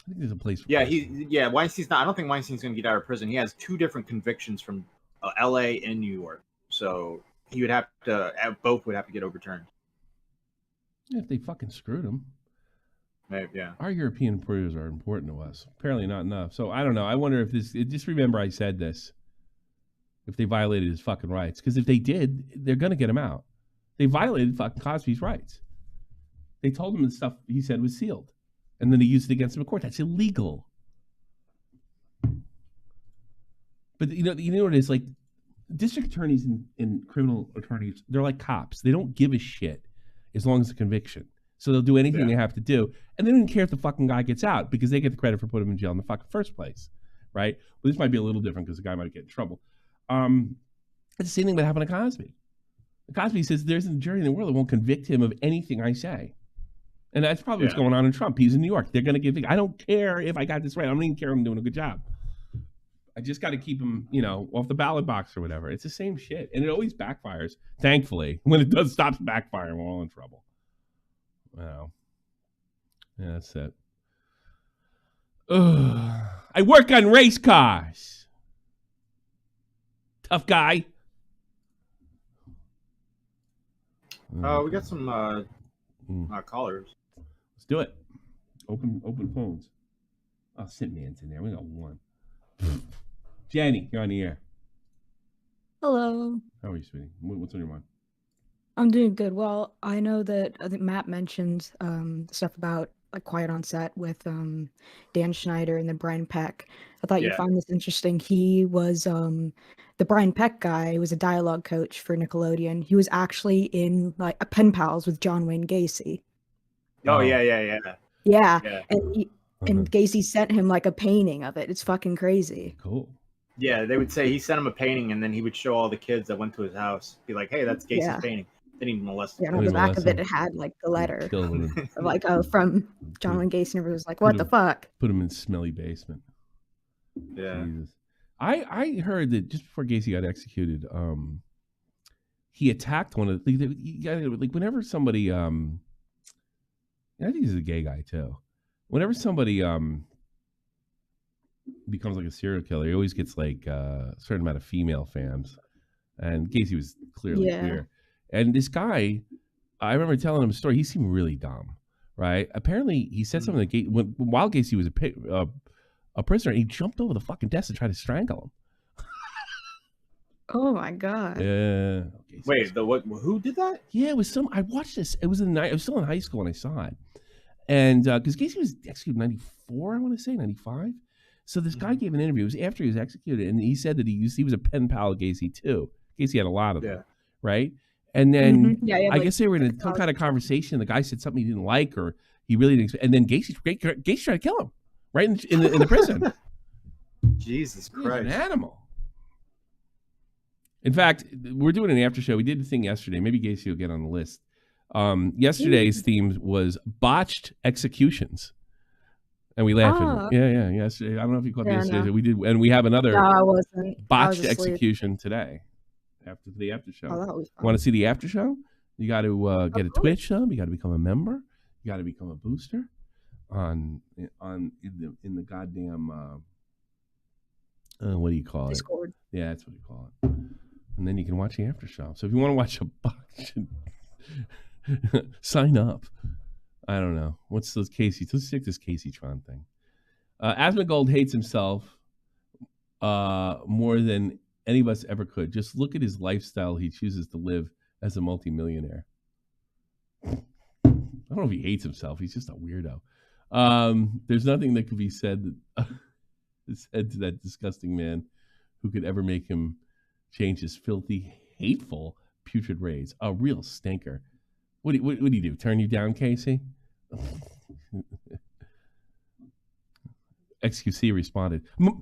[SPEAKER 1] think there's a place for
[SPEAKER 3] Weinstein's not, I don't think Weinstein's going to get out of prison. He has 2 different convictions from L.A. and New York. So he would have to, both would have to get overturned.
[SPEAKER 1] Yeah, if they fucking screwed him.
[SPEAKER 3] Maybe, yeah.
[SPEAKER 1] Our European employers are important to us. Apparently not enough. So I don't know. I wonder if this, just remember I said this, if they violated his fucking rights. Because if they did, they're going to get him out. They violated fucking Cosby's rights. They told him the stuff he said was sealed. And then they used it against him in court. That's illegal. But you know what it is? Like, district attorneys and criminal attorneys, they're like cops. They don't give a shit as long as a conviction. So they'll do anything they have to do. And they don't even care if the fucking guy gets out because they get the credit for putting him in jail in the fucking first place. Right? But this might be a little different because the guy might get in trouble. It's the same thing that happened to Cosby. Cosby says there's a jury in the world that won't convict him of anything I say. And that's probably what's going on in Trump. He's in New York. They're going to give. I don't care if I got this right. I don't even care if I'm doing a good job. I just got to keep him, off the ballot box or whatever. It's the same shit. And it always backfires. Thankfully, when it does stop backfiring, we're all in trouble. Wow. Yeah, that's it. I work on race cars. Tough guy.
[SPEAKER 3] We got some callers.
[SPEAKER 1] Let's do it. Open phones. Oh, Sitman's in there. We got one. Jenny, you're on the air.
[SPEAKER 10] Hello.
[SPEAKER 1] How are you, sweetie? What's on your mind?
[SPEAKER 10] I'm doing good. Well, I know that I think Matt mentioned stuff about like Quiet on Set with Dan Schneider and then Brian Peck. I thought you'd find this interesting. He was the Brian Peck guy. He was a dialogue coach for Nickelodeon. He was actually in like a pen pals with John Wayne Gacy.
[SPEAKER 3] Oh yeah.
[SPEAKER 10] Yeah. And Gacy sent him like a painting of it. It's fucking crazy.
[SPEAKER 1] Cool.
[SPEAKER 3] Yeah, they would say he sent him a painting, and then he would show all the kids that went to his house. Be like, "Hey, that's Gacy's painting." Then he'd molest.
[SPEAKER 10] Yeah, on the back of it had like the letter, like from John Wayne Gacy. And it was like, "What the fuck?"
[SPEAKER 1] Put him in smelly basement.
[SPEAKER 3] Yeah.
[SPEAKER 1] Jesus. I heard that just before Gacy got executed, he attacked one of the like whenever somebody I think he's a gay guy too. Whenever somebody becomes like a serial killer, he always gets like a certain amount of female fans. And Gacy was clearly queer. And this guy, I remember telling him a story. He seemed really dumb, right? Apparently, he said something that while Gacy was a prisoner, he jumped over the fucking desk to try to strangle him.
[SPEAKER 10] Oh my god!
[SPEAKER 1] Yeah.
[SPEAKER 3] Wait, who did that?
[SPEAKER 1] Yeah, it was some. I watched this. It was I was still in high school when I saw it, and because Gacy was executed in '94, I want to say '95. So this guy gave an interview. It was after he was executed, and he said that he was a pen pal of Gacy too. Gacy had a lot of them, right? And then I guess they were in some kind of conversation. The guy said something he didn't like, or he really didn't expect. And then Gacy tried to kill him right in the prison.
[SPEAKER 3] Jesus Christ!
[SPEAKER 1] He's an animal. In fact, we're doing an after show. We did the thing yesterday. Maybe Gacy will get on the list. Yesterday's theme was botched executions, and we laughed. Yeah. Yesterday, I don't know if you caught yesterday. We did, and we have another botched execution today. After the after show. Want to see the after show? You got to get a Twitch sub. You got to become a member. You got to become a booster in the goddamn what do you call
[SPEAKER 10] Discord.
[SPEAKER 1] It? Yeah, that's what you call it. And then you can watch the after show. So if you want to watch a box, sign up. I don't know. What's those Casey? Let's stick this Casey Tron thing. Asmongold hates himself more than any of us ever could. Just look at his lifestyle he chooses to live as a multimillionaire. I don't know if he hates himself. He's just a weirdo. There's nothing that could be said to that disgusting man who could ever make him change his filthy, hateful, putrid ways. A real stinker. What do you do? Turn you down, Casey? XQC responded, money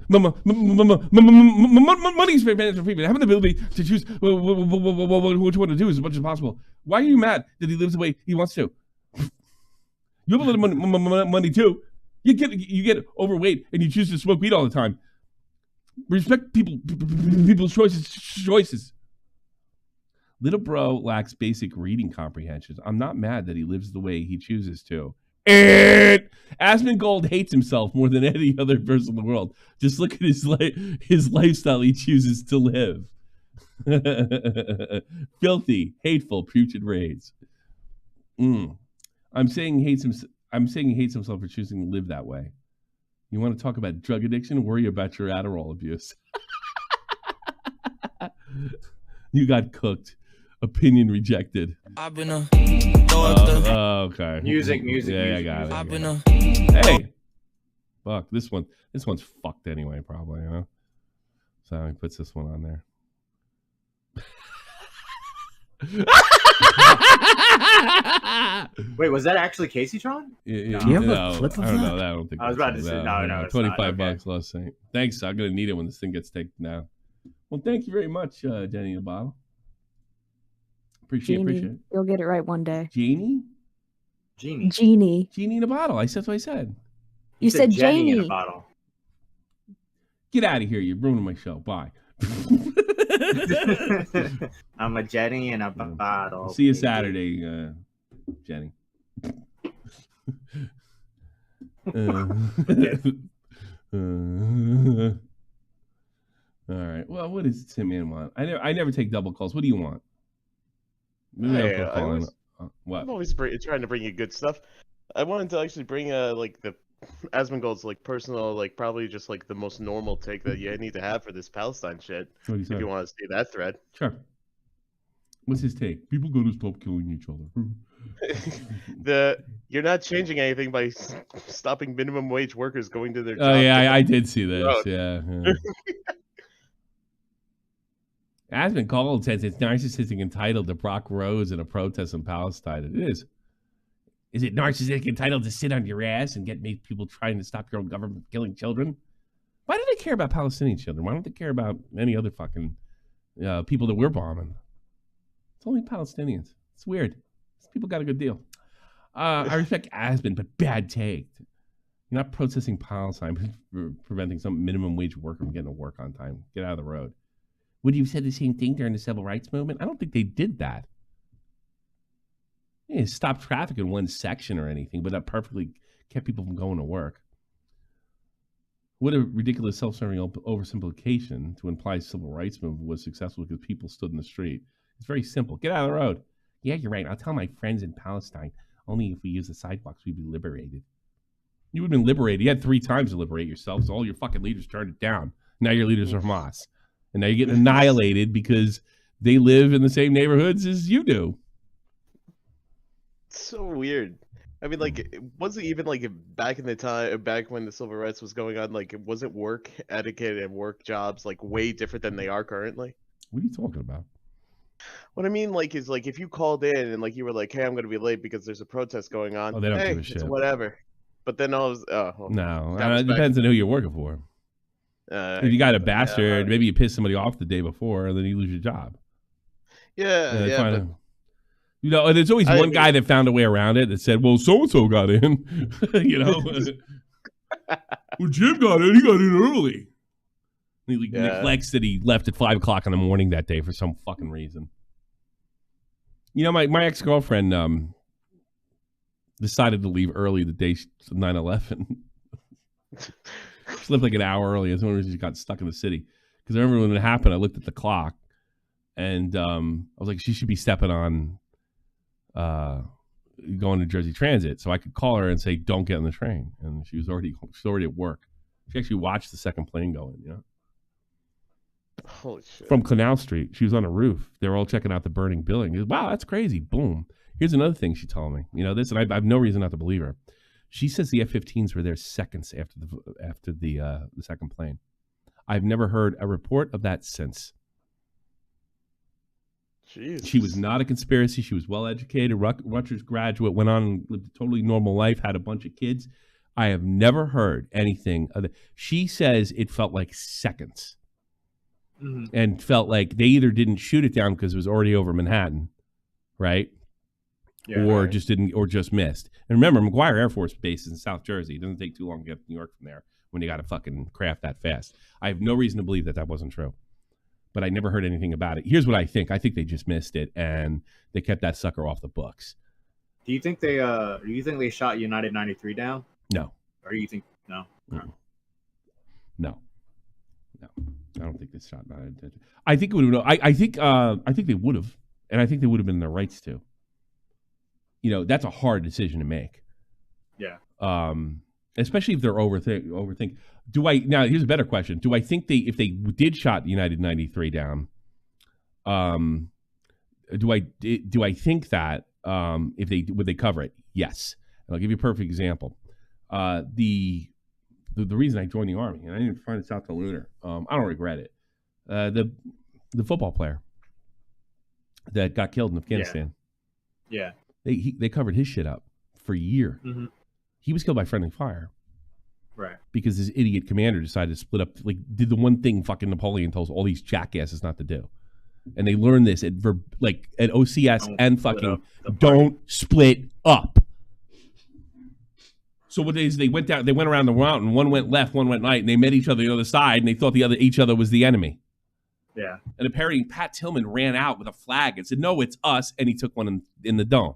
[SPEAKER 1] is for people. Having the ability to choose what you want to do as much as possible. Why are you mad that he lives the way he wants to? You have a little money too. You get overweight and you choose to smoke weed all the time. Respect people's choices. Little bro lacks basic reading comprehension. I'm not mad that he lives the way he chooses to. And Asmongold hates himself more than any other person in the world. Just look at his lifestyle he chooses to live. Filthy, hateful, putrid raids. I'm saying he hates himself for choosing to live that way. You want to talk about drug addiction? Worry about your Adderall abuse. You got cooked. Opinion rejected. I've been okay.
[SPEAKER 3] Music.
[SPEAKER 1] Yeah, I got it. Hey, fuck this one. This one's fucked anyway, probably. You know. So he puts this one on there.
[SPEAKER 3] Wait, was that actually Casey Tron?
[SPEAKER 1] Yeah,
[SPEAKER 9] Do you have a clip of
[SPEAKER 1] I don't
[SPEAKER 9] that?
[SPEAKER 1] know. I don't think.
[SPEAKER 3] I was about to say no.
[SPEAKER 1] $25 lost Saint. Thanks. I'm gonna need it when this thing gets taken down. Well, thank you very much, Jenny in the bottle. Appreciate it.
[SPEAKER 10] You'll get it right one day.
[SPEAKER 1] Genie
[SPEAKER 10] Genie
[SPEAKER 1] in a bottle. That's what I said.
[SPEAKER 10] You said
[SPEAKER 3] Jenny in a
[SPEAKER 10] Janie.
[SPEAKER 3] bottle.
[SPEAKER 1] Get out of here. You're ruining my show. Bye.
[SPEAKER 3] I'm a Jenny in a bottle.
[SPEAKER 1] See you Saturday, Jenny. All right. Well, what does Tim Man want? I never take double calls. What do you want?
[SPEAKER 8] I'm
[SPEAKER 1] What?
[SPEAKER 8] always trying to bring you good stuff. I wanted to actually bring like the Asmongold's like personal, like probably just like the most normal take that you need to have for this Palestine shit. If you want to see that thread.
[SPEAKER 1] Sure. What's his take? People got to stop killing each other.
[SPEAKER 8] You're not changing anything by stopping minimum wage workers going to their job.
[SPEAKER 1] Oh yeah, I did see this. Yeah. Asmongold says it's narcissistic entitled to Brock Rose in a protest in Palestine. It is. Is it narcissistic entitled to sit on your ass and get people trying to stop your own government from killing children? Why do they care about Palestinian children? Why don't they care about any other fucking people that we're bombing? It's only Palestinians. It's weird. These people got a good deal. I respect Asmon, but bad take. You're not protesting Palestine, but preventing some minimum wage worker from getting to work on time. Get out of the road. Would you have said the same thing during the civil rights movement? I don't think they did that. They stopped traffic in one section or anything, but that perfectly kept people from going to work. What a ridiculous self-serving oversimplification to imply civil rights movement was successful because people stood in the street. It's very simple. Get out of the road. Yeah, you're right. I'll tell my friends in Palestine, only if we use the sidewalks, we'd be liberated. You would have been liberated. You had 3 times to liberate yourself, so all your fucking leaders turned it down. Now your leaders are Hamas. And now you're getting annihilated because they live in the same neighborhoods as you do.
[SPEAKER 8] It's so weird. I mean, like, it wasn't even like back in the time, back when the civil rights was going on, like, it wasn't work etiquette and work jobs like way different than they are currently.
[SPEAKER 1] What are you talking about?
[SPEAKER 8] What I mean, like, is like if you called in and like you were like, "Hey, I'm going to be late because there's a protest going on."
[SPEAKER 1] Oh, they don't
[SPEAKER 8] hey,
[SPEAKER 1] give a shit.
[SPEAKER 8] It's whatever. But then all
[SPEAKER 1] no, it depends on who you're working for. If you got a bastard, maybe you piss somebody off the day before, and then you lose your job.
[SPEAKER 8] Yeah.
[SPEAKER 1] You know, and there's always one guy that found a way around it that said, "Well, so and so got in." You know, well, Jim got in. He got in early. He neglects that he left at 5 o'clock in the morning that day for some fucking reason. You know, my ex-girlfriend decided to leave early the day 9/11. She left like an hour early. That's one reason she got stuck in the city. Because I remember when it happened, I looked at the clock, and I was like, she should be stepping on going to Jersey Transit, so I could call her and say, "Don't get on the train." And she's already at work. She actually watched the second plane go in. You know,
[SPEAKER 8] holy shit!
[SPEAKER 1] From Canal Street, she was on a roof. They were all checking out the burning building. Goes, wow, that's crazy! Boom. Here's another thing she told me. You know this, and I have no reason not to believe her. She says the F-15s were there seconds after the second plane. I've never heard a report of that since.
[SPEAKER 8] Jesus.
[SPEAKER 1] She was not a conspiracy. She was well educated, Rutgers graduate, went on and lived a totally normal life, had a bunch of kids. I have never heard anything of that. She says it felt like seconds, and felt like they either didn't shoot it down because it was already over Manhattan, right?
[SPEAKER 3] Yeah,
[SPEAKER 1] or just didn't, or just missed. And remember, McGuire Air Force Base is in South Jersey. It doesn't take too long to get to New York from there when you got to fucking craft that fast. I have no reason to believe that wasn't true, but I never heard anything about it. Here's what I think. I think they just missed it, and they kept that sucker off the books.
[SPEAKER 3] Do you think they shot United 93 down?
[SPEAKER 1] No.
[SPEAKER 3] Or you think no?
[SPEAKER 1] No. I don't think they shot United. I think it would have. I think they would have, and I think they would have been in their rights to. You know, that's a hard decision to make.
[SPEAKER 3] Yeah.
[SPEAKER 1] Especially if they're overthink. Now here's a better question. Do I think if they did shot United 93 down, do I think that would they cover it? Yes. And I'll give you a perfect example. The reason I joined the Army, and I didn't find this out till later. I don't regret it. The football player that got killed in Afghanistan.
[SPEAKER 3] Yeah.
[SPEAKER 1] They covered his shit up for a year.
[SPEAKER 3] Mm-hmm.
[SPEAKER 1] He was killed by friendly fire.
[SPEAKER 3] Right.
[SPEAKER 1] Because this idiot commander decided to split up, did the one thing fucking Napoleon tells all these jackasses not to do. And they learned this at OCS and fucking don't split up. So what they went down, they went around the mountain, one went left, one went right, and they met each other on the other side, and they thought each other was the enemy.
[SPEAKER 3] Yeah.
[SPEAKER 1] And apparently Pat Tillman ran out with a flag and said, "No, it's us," and he took one in the dome.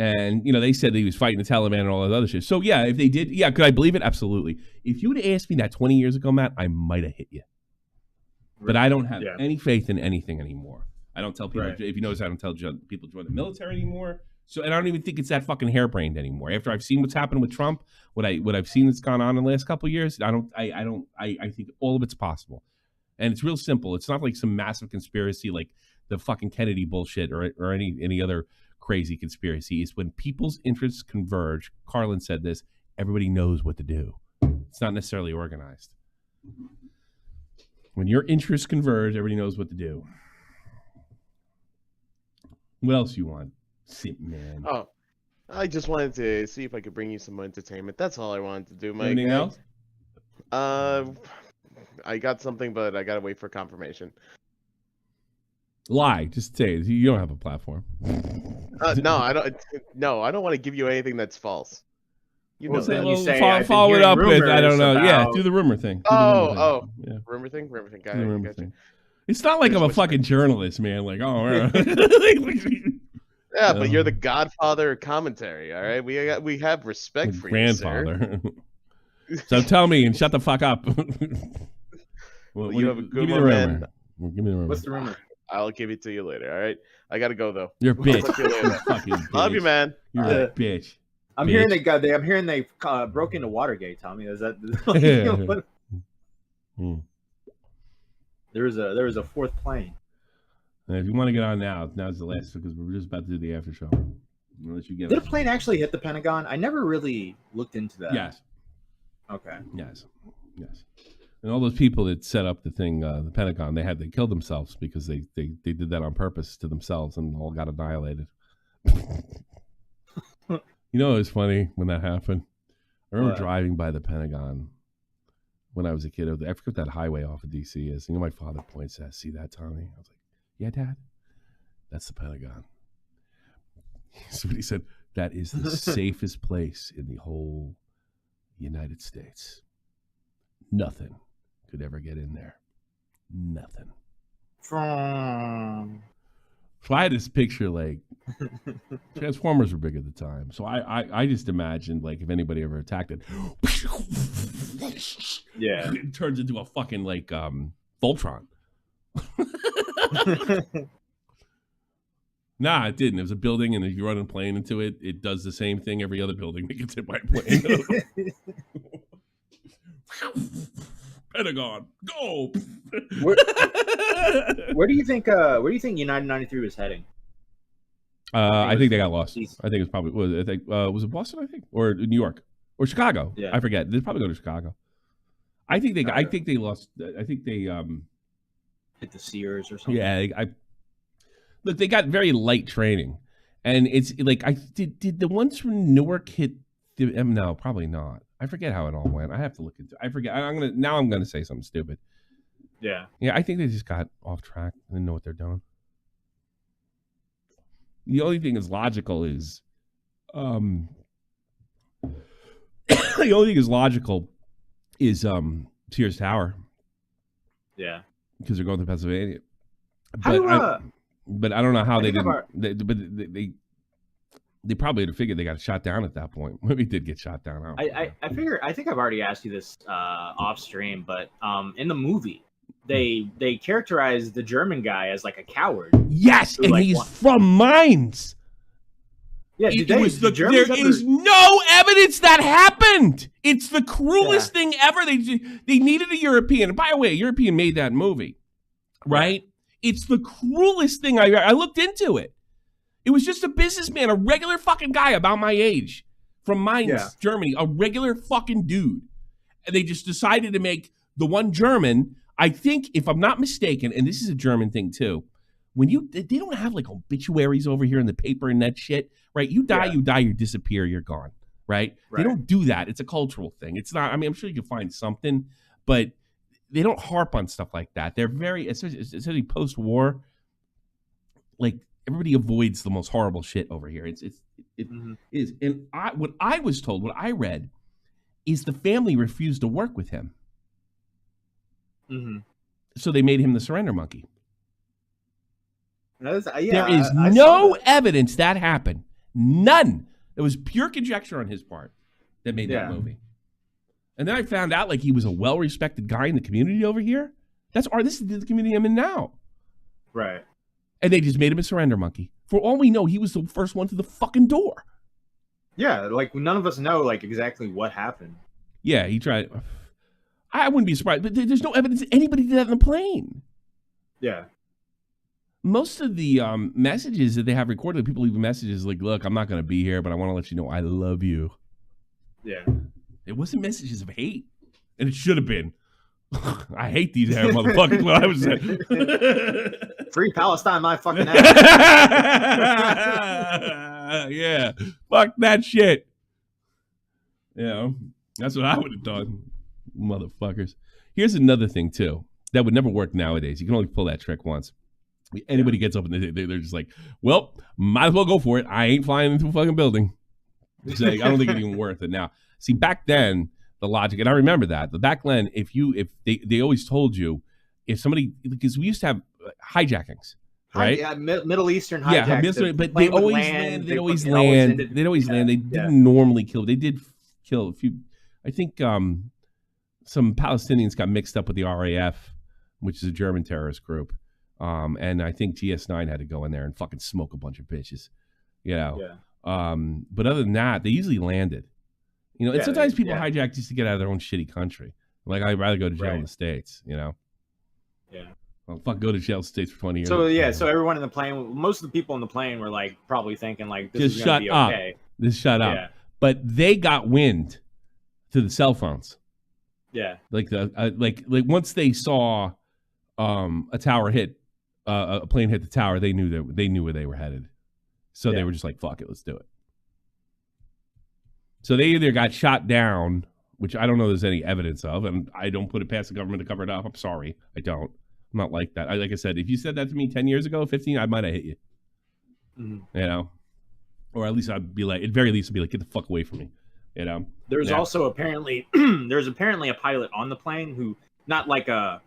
[SPEAKER 1] And, you know, they said that he was fighting the Taliban and all that other shit. So, yeah, if they did, could I believe it? Absolutely. If you would have asked me that 20 years ago, Matt, I might have hit you. But I don't have any faith in anything anymore. I don't tell people, if you notice, I don't tell people to join the military anymore. So, and I don't even think it's that fucking harebrained anymore. After I've seen what's happened with Trump, what I've seen that's gone on in the last couple of years, I think all of it's possible. And it's real simple. It's not like some massive conspiracy like the fucking Kennedy bullshit or any other crazy conspiracy. Is when people's interests converge. Carlin said this. Everybody knows what to do. It's not necessarily organized. When your interests converge, everybody knows what to do. What else you want? Sit, man.
[SPEAKER 8] Oh, I just wanted to see if I could bring you some entertainment. That's all I wanted to do, Mike.
[SPEAKER 1] Anything else?
[SPEAKER 8] I got something, but I gotta wait for confirmation.
[SPEAKER 1] Lie. Just say it. You don't have a platform.
[SPEAKER 8] No, I don't. No, I don't want to give you anything that's false. You know
[SPEAKER 3] then
[SPEAKER 8] that.
[SPEAKER 3] you say,
[SPEAKER 1] follow it up with, I don't know.
[SPEAKER 3] about...
[SPEAKER 1] Yeah, do the rumor thing.
[SPEAKER 8] Yeah. Rumor thing. Got
[SPEAKER 1] Do the
[SPEAKER 8] it.
[SPEAKER 1] rumor thing. It's not like I'm a fucking journalist, man. Like, oh,
[SPEAKER 8] yeah, but you're the godfather of commentary. All right, we have respect for
[SPEAKER 1] grandfather. So tell me and shut the fuck up.
[SPEAKER 8] Well, you have a good
[SPEAKER 1] one,
[SPEAKER 8] man.
[SPEAKER 1] Give me the rumor.
[SPEAKER 3] What's the rumor?
[SPEAKER 8] I'll give it to you later. All right, I gotta go though.
[SPEAKER 1] You're a bitch.
[SPEAKER 8] Fucking bitch. Love you, man.
[SPEAKER 1] You're a bitch.
[SPEAKER 3] I'm hearing they broke into Watergate, Tommy. Is that? There was a fourth plane.
[SPEAKER 1] If you want to get on now's the last because we're just about to do the after show. Unless you get
[SPEAKER 3] Did a plane actually hit the Pentagon? I never really looked into that.
[SPEAKER 1] Yes.
[SPEAKER 3] Okay.
[SPEAKER 1] Yes. And all those people that set up the thing, the Pentagon, they killed themselves because they did that on purpose to themselves and all got annihilated. You know, it was funny when that happened. I remember driving by the Pentagon when I was a kid. I forget what that highway off of DC is. You know, my father points at, see that, Tommy? I was like, yeah, Dad, that's the Pentagon. So he said, that is the safest place in the whole United States. Nothing could ever get in there. Nothing. So I had this picture, like, Transformers were big at the time. So I just imagined, like, if anybody ever attacked it,
[SPEAKER 3] yeah,
[SPEAKER 1] it turns into a fucking, like, Voltron. Nah, it didn't. It was a building, and if you run a plane into it, it does the same thing every other building that gets hit by a plane. Pentagon, go!
[SPEAKER 3] Where do you think United 93 was heading?
[SPEAKER 1] I think they got lost. I think it's probably was it Boston? I think, or New York, or Chicago. Yeah. I forget. They'd probably go to Chicago. I think they lost. I think they
[SPEAKER 3] hit the Sears or something.
[SPEAKER 1] Yeah, look, they got very light training, and it's like did the ones from Newark hit the no, probably not. I forget how it all went. I have to look into it. I forget. I'm gonna say something stupid.
[SPEAKER 3] Yeah.
[SPEAKER 1] Yeah, I think they just got off track. They didn't know what they're doing. The only thing is logical is Piers Tower.
[SPEAKER 3] Yeah.
[SPEAKER 1] Because they're going to Pennsylvania.
[SPEAKER 3] But
[SPEAKER 1] I don't know how they didn't. They probably had figured they got shot down at that point. Maybe did get shot down.
[SPEAKER 3] I think I've already asked you this off stream, but in the movie, they characterized the German guy as like a coward.
[SPEAKER 1] Yes, and he's from mines.
[SPEAKER 3] Yeah,
[SPEAKER 1] there is no evidence that happened. It's the cruelest thing ever. They needed a European. By the way, a European made that movie, right? It's the cruelest thing I looked into it. It was just a businessman, a regular fucking guy about my age from Mainz, Germany, a regular fucking dude. And they just decided to make the one German, I think, if I'm not mistaken, and this is a German thing too, they don't have like obituaries over here in the paper and that shit, right? You die, you disappear, you're gone, right? They don't do that. It's a cultural thing. It's not, I mean, I'm sure you can find something, but they don't harp on stuff like that. They're very, especially post-war, like, everybody avoids the most horrible shit over here. It is. And what I was told, what I read, is the family refused to work with him.
[SPEAKER 3] Mm-hmm.
[SPEAKER 1] So they made him the surrender monkey.
[SPEAKER 3] There
[SPEAKER 1] is no evidence that happened. None. It was pure conjecture on his part that made that movie. And then I found out like he was a well-respected guy in the community over here. This is the community I'm in now.
[SPEAKER 3] Right.
[SPEAKER 1] And they just made him a surrender monkey. For all we know, he was the first one to the fucking door.
[SPEAKER 3] Yeah, like none of us know like exactly what happened.
[SPEAKER 1] Yeah, he tried. I wouldn't be surprised, but there's no evidence that anybody did that in the plane.
[SPEAKER 3] Yeah.
[SPEAKER 1] Most of the messages that they have recorded, people leave messages like, look, I'm not going to be here, but I want to let you know I love you.
[SPEAKER 3] Yeah.
[SPEAKER 1] It wasn't messages of hate. And it should have been. I hate these motherfuckers. What I was saying.
[SPEAKER 3] Free Palestine, my fucking ass.
[SPEAKER 1] Yeah. Fuck that shit. You know, that's what I would have done. Motherfuckers. Here's another thing, too. That would never work nowadays. You can only pull that trick once. Anybody gets up and they're just like, well, might as well go for it. I ain't flying into a fucking building. I don't think it's even worth it. Now, See, back then, the logic, and I remember that, the back then, if they always told you, if somebody, because we used to have hijackings, right?
[SPEAKER 3] Yeah, Middle Eastern hijacks.
[SPEAKER 1] Yeah, but they always land. They'd always land. They didn't normally kill. They did kill a few. I think some Palestinians got mixed up with the RAF, which is a German terrorist group. And I think GS9 had to go in there and fucking smoke a bunch of bitches, you know. Yeah. But other than that, they usually landed. You know, and sometimes people hijack just to get out of their own shitty country. Like, I'd rather go to jail in the States, you know? Yeah. Well, fuck, go to jail in the States for 20 years.
[SPEAKER 3] So, yeah, so everyone in the plane, most of the people in the plane were, like, probably thinking, like, this is going to be okay.
[SPEAKER 1] Just shut up. Yeah. But they got wind to the cell phones.
[SPEAKER 3] Yeah.
[SPEAKER 1] Like, like once they saw a tower hit, a plane hit the tower, they knew where they were headed. So they were just like, fuck it, let's do it. So they either got shot down, which I don't know there's any evidence of, and I don't put it past the government to cover it up. I'm sorry. I don't. I'm not like that. Like I said, if you said that to me 10 years ago, 15, I might have hit you. Mm-hmm. You know? Or at least I'd be like, at very least, I'd be like, get the fuck away from me. You know?
[SPEAKER 3] There's also apparently, a pilot on the plane who, not like a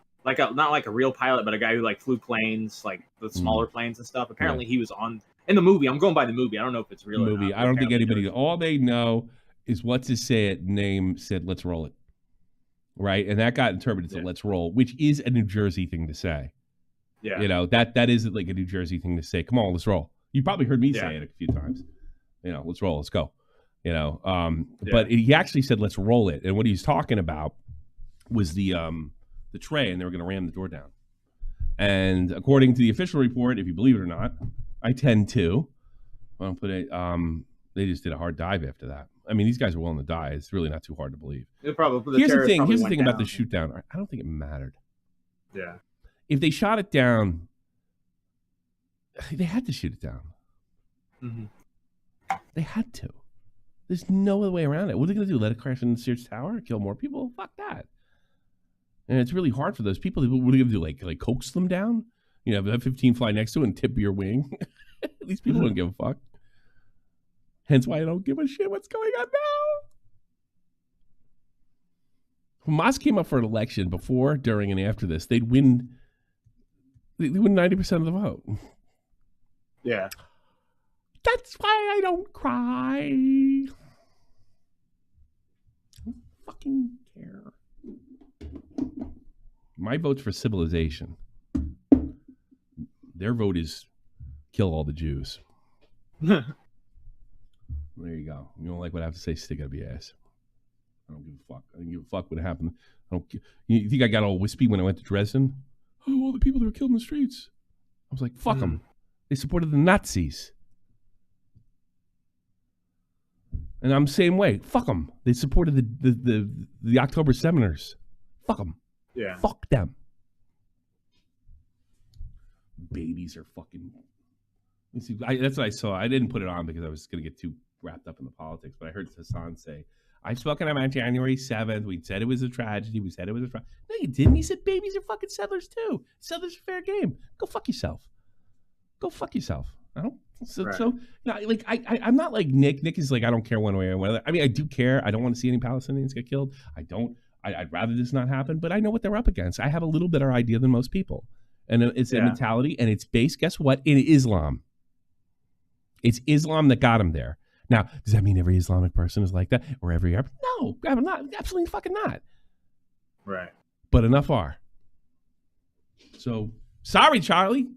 [SPEAKER 3] real pilot, but a guy who like flew planes, like the smaller planes and stuff. Apparently he was on, in the movie. I'm going by the movie. I don't know if it's real or not.
[SPEAKER 1] I don't think anybody, all they know is what's his name said, let's roll it. Right? And that got interpreted to let's roll, which is a New Jersey thing to say. Yeah. You know, that is like a New Jersey thing to say. Come on, let's roll. You probably heard me say it a few times. You know, let's roll, let's go. You know, but he actually said, let's roll it. And what he was talking about was the tray, and they were going to ram the door down. And according to the official report, if you believe it or not, I tend to. Well, but they just did a hard dive after that. I mean, these guys were willing to die. It's really not too hard to believe.
[SPEAKER 3] Here's the
[SPEAKER 1] thing about the shoot down. I don't think it mattered.
[SPEAKER 3] Yeah.
[SPEAKER 1] If they shot it down, they had to shoot it down. Mm-hmm. They had to. There's no other way around it. What are they going to do? Let it crash in the Sears Tower? Kill more people? Fuck that. And it's really hard for those people. What are they going to do? Like coax them down? You know, have F-15 fly next to it and tip your wing? These people don't give a fuck. Hence why I don't give a shit what's going on now. When Hamas came up for an election before, during, and after this, they'd win 90% of the vote.
[SPEAKER 3] Yeah.
[SPEAKER 1] That's why I don't cry. I don't fucking care. My vote's for civilization. Their vote is kill all the Jews. There you go. You don't like what I have to say? Stick it up your ass. I don't give a fuck. I don't give a fuck what happened. You think I got all wispy when I went to Dresden? Oh, all the people that were killed in the streets. I was like, fuck them. They supported the Nazis. And I'm the same way. Fuck them. They supported the October 7ers. Fuck them.
[SPEAKER 3] Yeah.
[SPEAKER 1] Fuck them. Babies are fucking... that's what I saw. I didn't put it on because I was going to get too wrapped up in the politics, but I heard Hasan say, I've spoken about January 7th. We said it was a tragedy. We said it was a tragedy. No, you didn't. He said babies are fucking settlers too. Settlers are fair game. Go fuck yourself. Go fuck yourself. I don't... So you know, like I'm not like Nick. Nick is like, I don't care one way or another. I mean, I do care. I don't want to see any Palestinians get killed. I'd rather this not happen, but I know what they're up against. I have a little better idea than most people. And it's a mentality, and it's based, guess what, in Islam. It's Islam that got him there. Now, does that mean every Islamic person is like that? Or every Arab? No, not, absolutely fucking not.
[SPEAKER 3] Right.
[SPEAKER 1] But enough are. So, sorry, Charlie.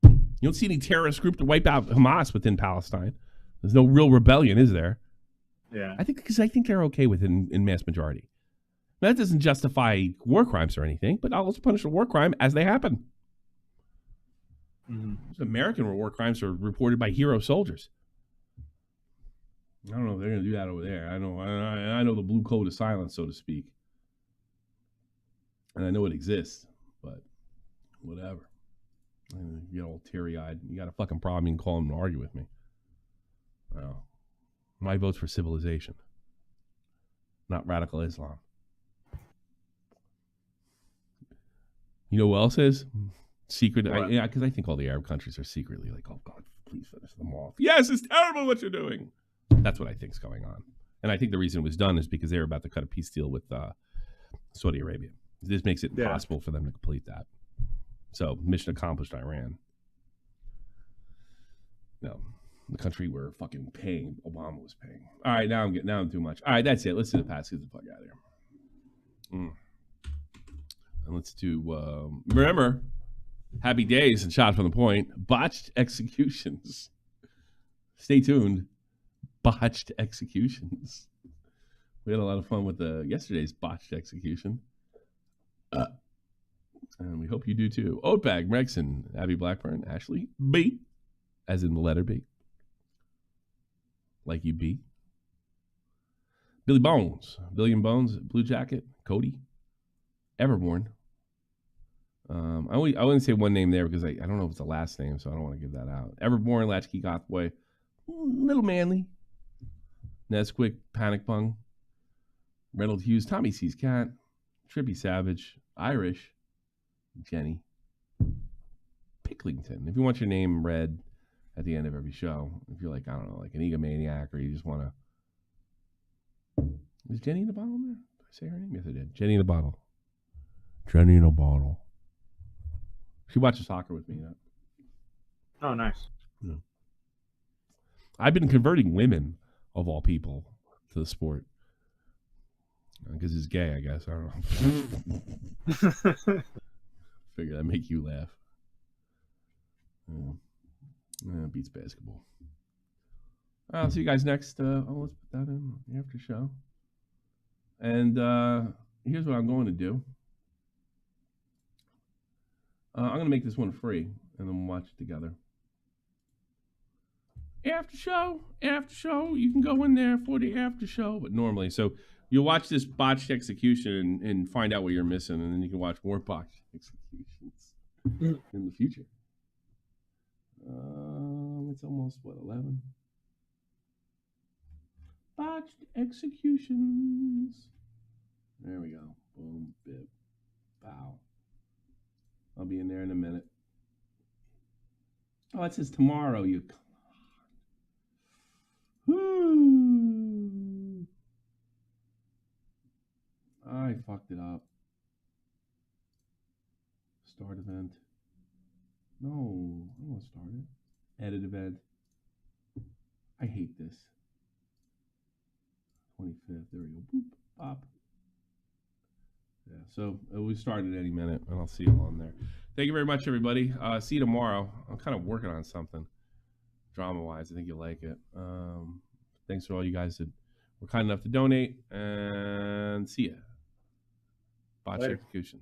[SPEAKER 1] You don't see any terrorist group to wipe out Hamas within Palestine. There's no real rebellion, is there?
[SPEAKER 3] Yeah.
[SPEAKER 1] I think they're okay with it in mass majority. Now, that doesn't justify war crimes or anything, but I'll also punish a war crime as they happen. Mm-hmm. American war crimes are reported by hero soldiers. I don't know if they're going to do that over there. I know the blue code of silence, so to speak. And I know it exists, but whatever. You get all teary-eyed. You got a fucking problem, you can call them and argue with me. Well, my vote's for civilization, not radical Islam. You know who else is? Secret. Because I think all the Arab countries are secretly like, oh, God, please finish them off. Yes, it's terrible what you're doing. That's what I think's going on. And I think the reason it was done is because they were about to cut a peace deal with Saudi Arabia. This makes it impossible for them to complete that. So mission accomplished, Iran. No, the country we're fucking paying. Obama was paying. All right, now I'm too much. All right, that's it. Let's do the pass. Get the fuck out of here. And let's do. Remember, Happy Days and Shot from the Point. Botched executions. Stay tuned. Botched executions. We had a lot of fun with yesterday's botched execution. And we hope you do too. Oatbag, Megson, Abby Blackburn, Ashley B, as in the letter B. Like you B. Billy Bones, Billion Bones, Blue Jacket, Cody, Everborn. I wouldn't say one name there because I don't know if it's the last name, so I don't want to give that out. Everborn, Latchkey Gothboy, Little Manly, Nesquik, Panic Bung, Reynolds Hughes, Tommy C's Cat, Trippy Savage, Irish, Jenny, Picklington. If you want your name read at the end of every show, if you're like, I don't know, like an egomaniac, or you just want to... Is Jenny in the bottle there? Did I say her name? Yes, I did. Jenny in the bottle. Jenny in a bottle. She watches soccer with me. You know?
[SPEAKER 3] Oh, nice.
[SPEAKER 1] Yeah. I've been converting women, of all people, to the sport. Because he's gay, I guess. I don't know. Figure that make you laugh. Yeah, beats basketball. I'll see you guys next. Let's put that in the after show. And here's what I'm going to do. I'm going to make this one free, and then we'll watch it together. After show. You can go in there for the after show, but normally. So you'll watch this botched execution and find out what you're missing, and then you can watch more botched executions in the future. It's almost, 11? Botched executions. There we go. Boom, bip, bow. I'll be in there in a minute. Oh, it says tomorrow, you... I fucked it up. Start event. No, I don't want to start it. Edit event. I hate this. 25th. There we go. Boop. Pop. Yeah, so we start at any minute, and I'll see you on there. Thank you very much, everybody. See you tomorrow. I'm kind of working on something drama-wise. I think you'll like it. Thanks for all you guys that were kind enough to donate, and see ya. Botched execution.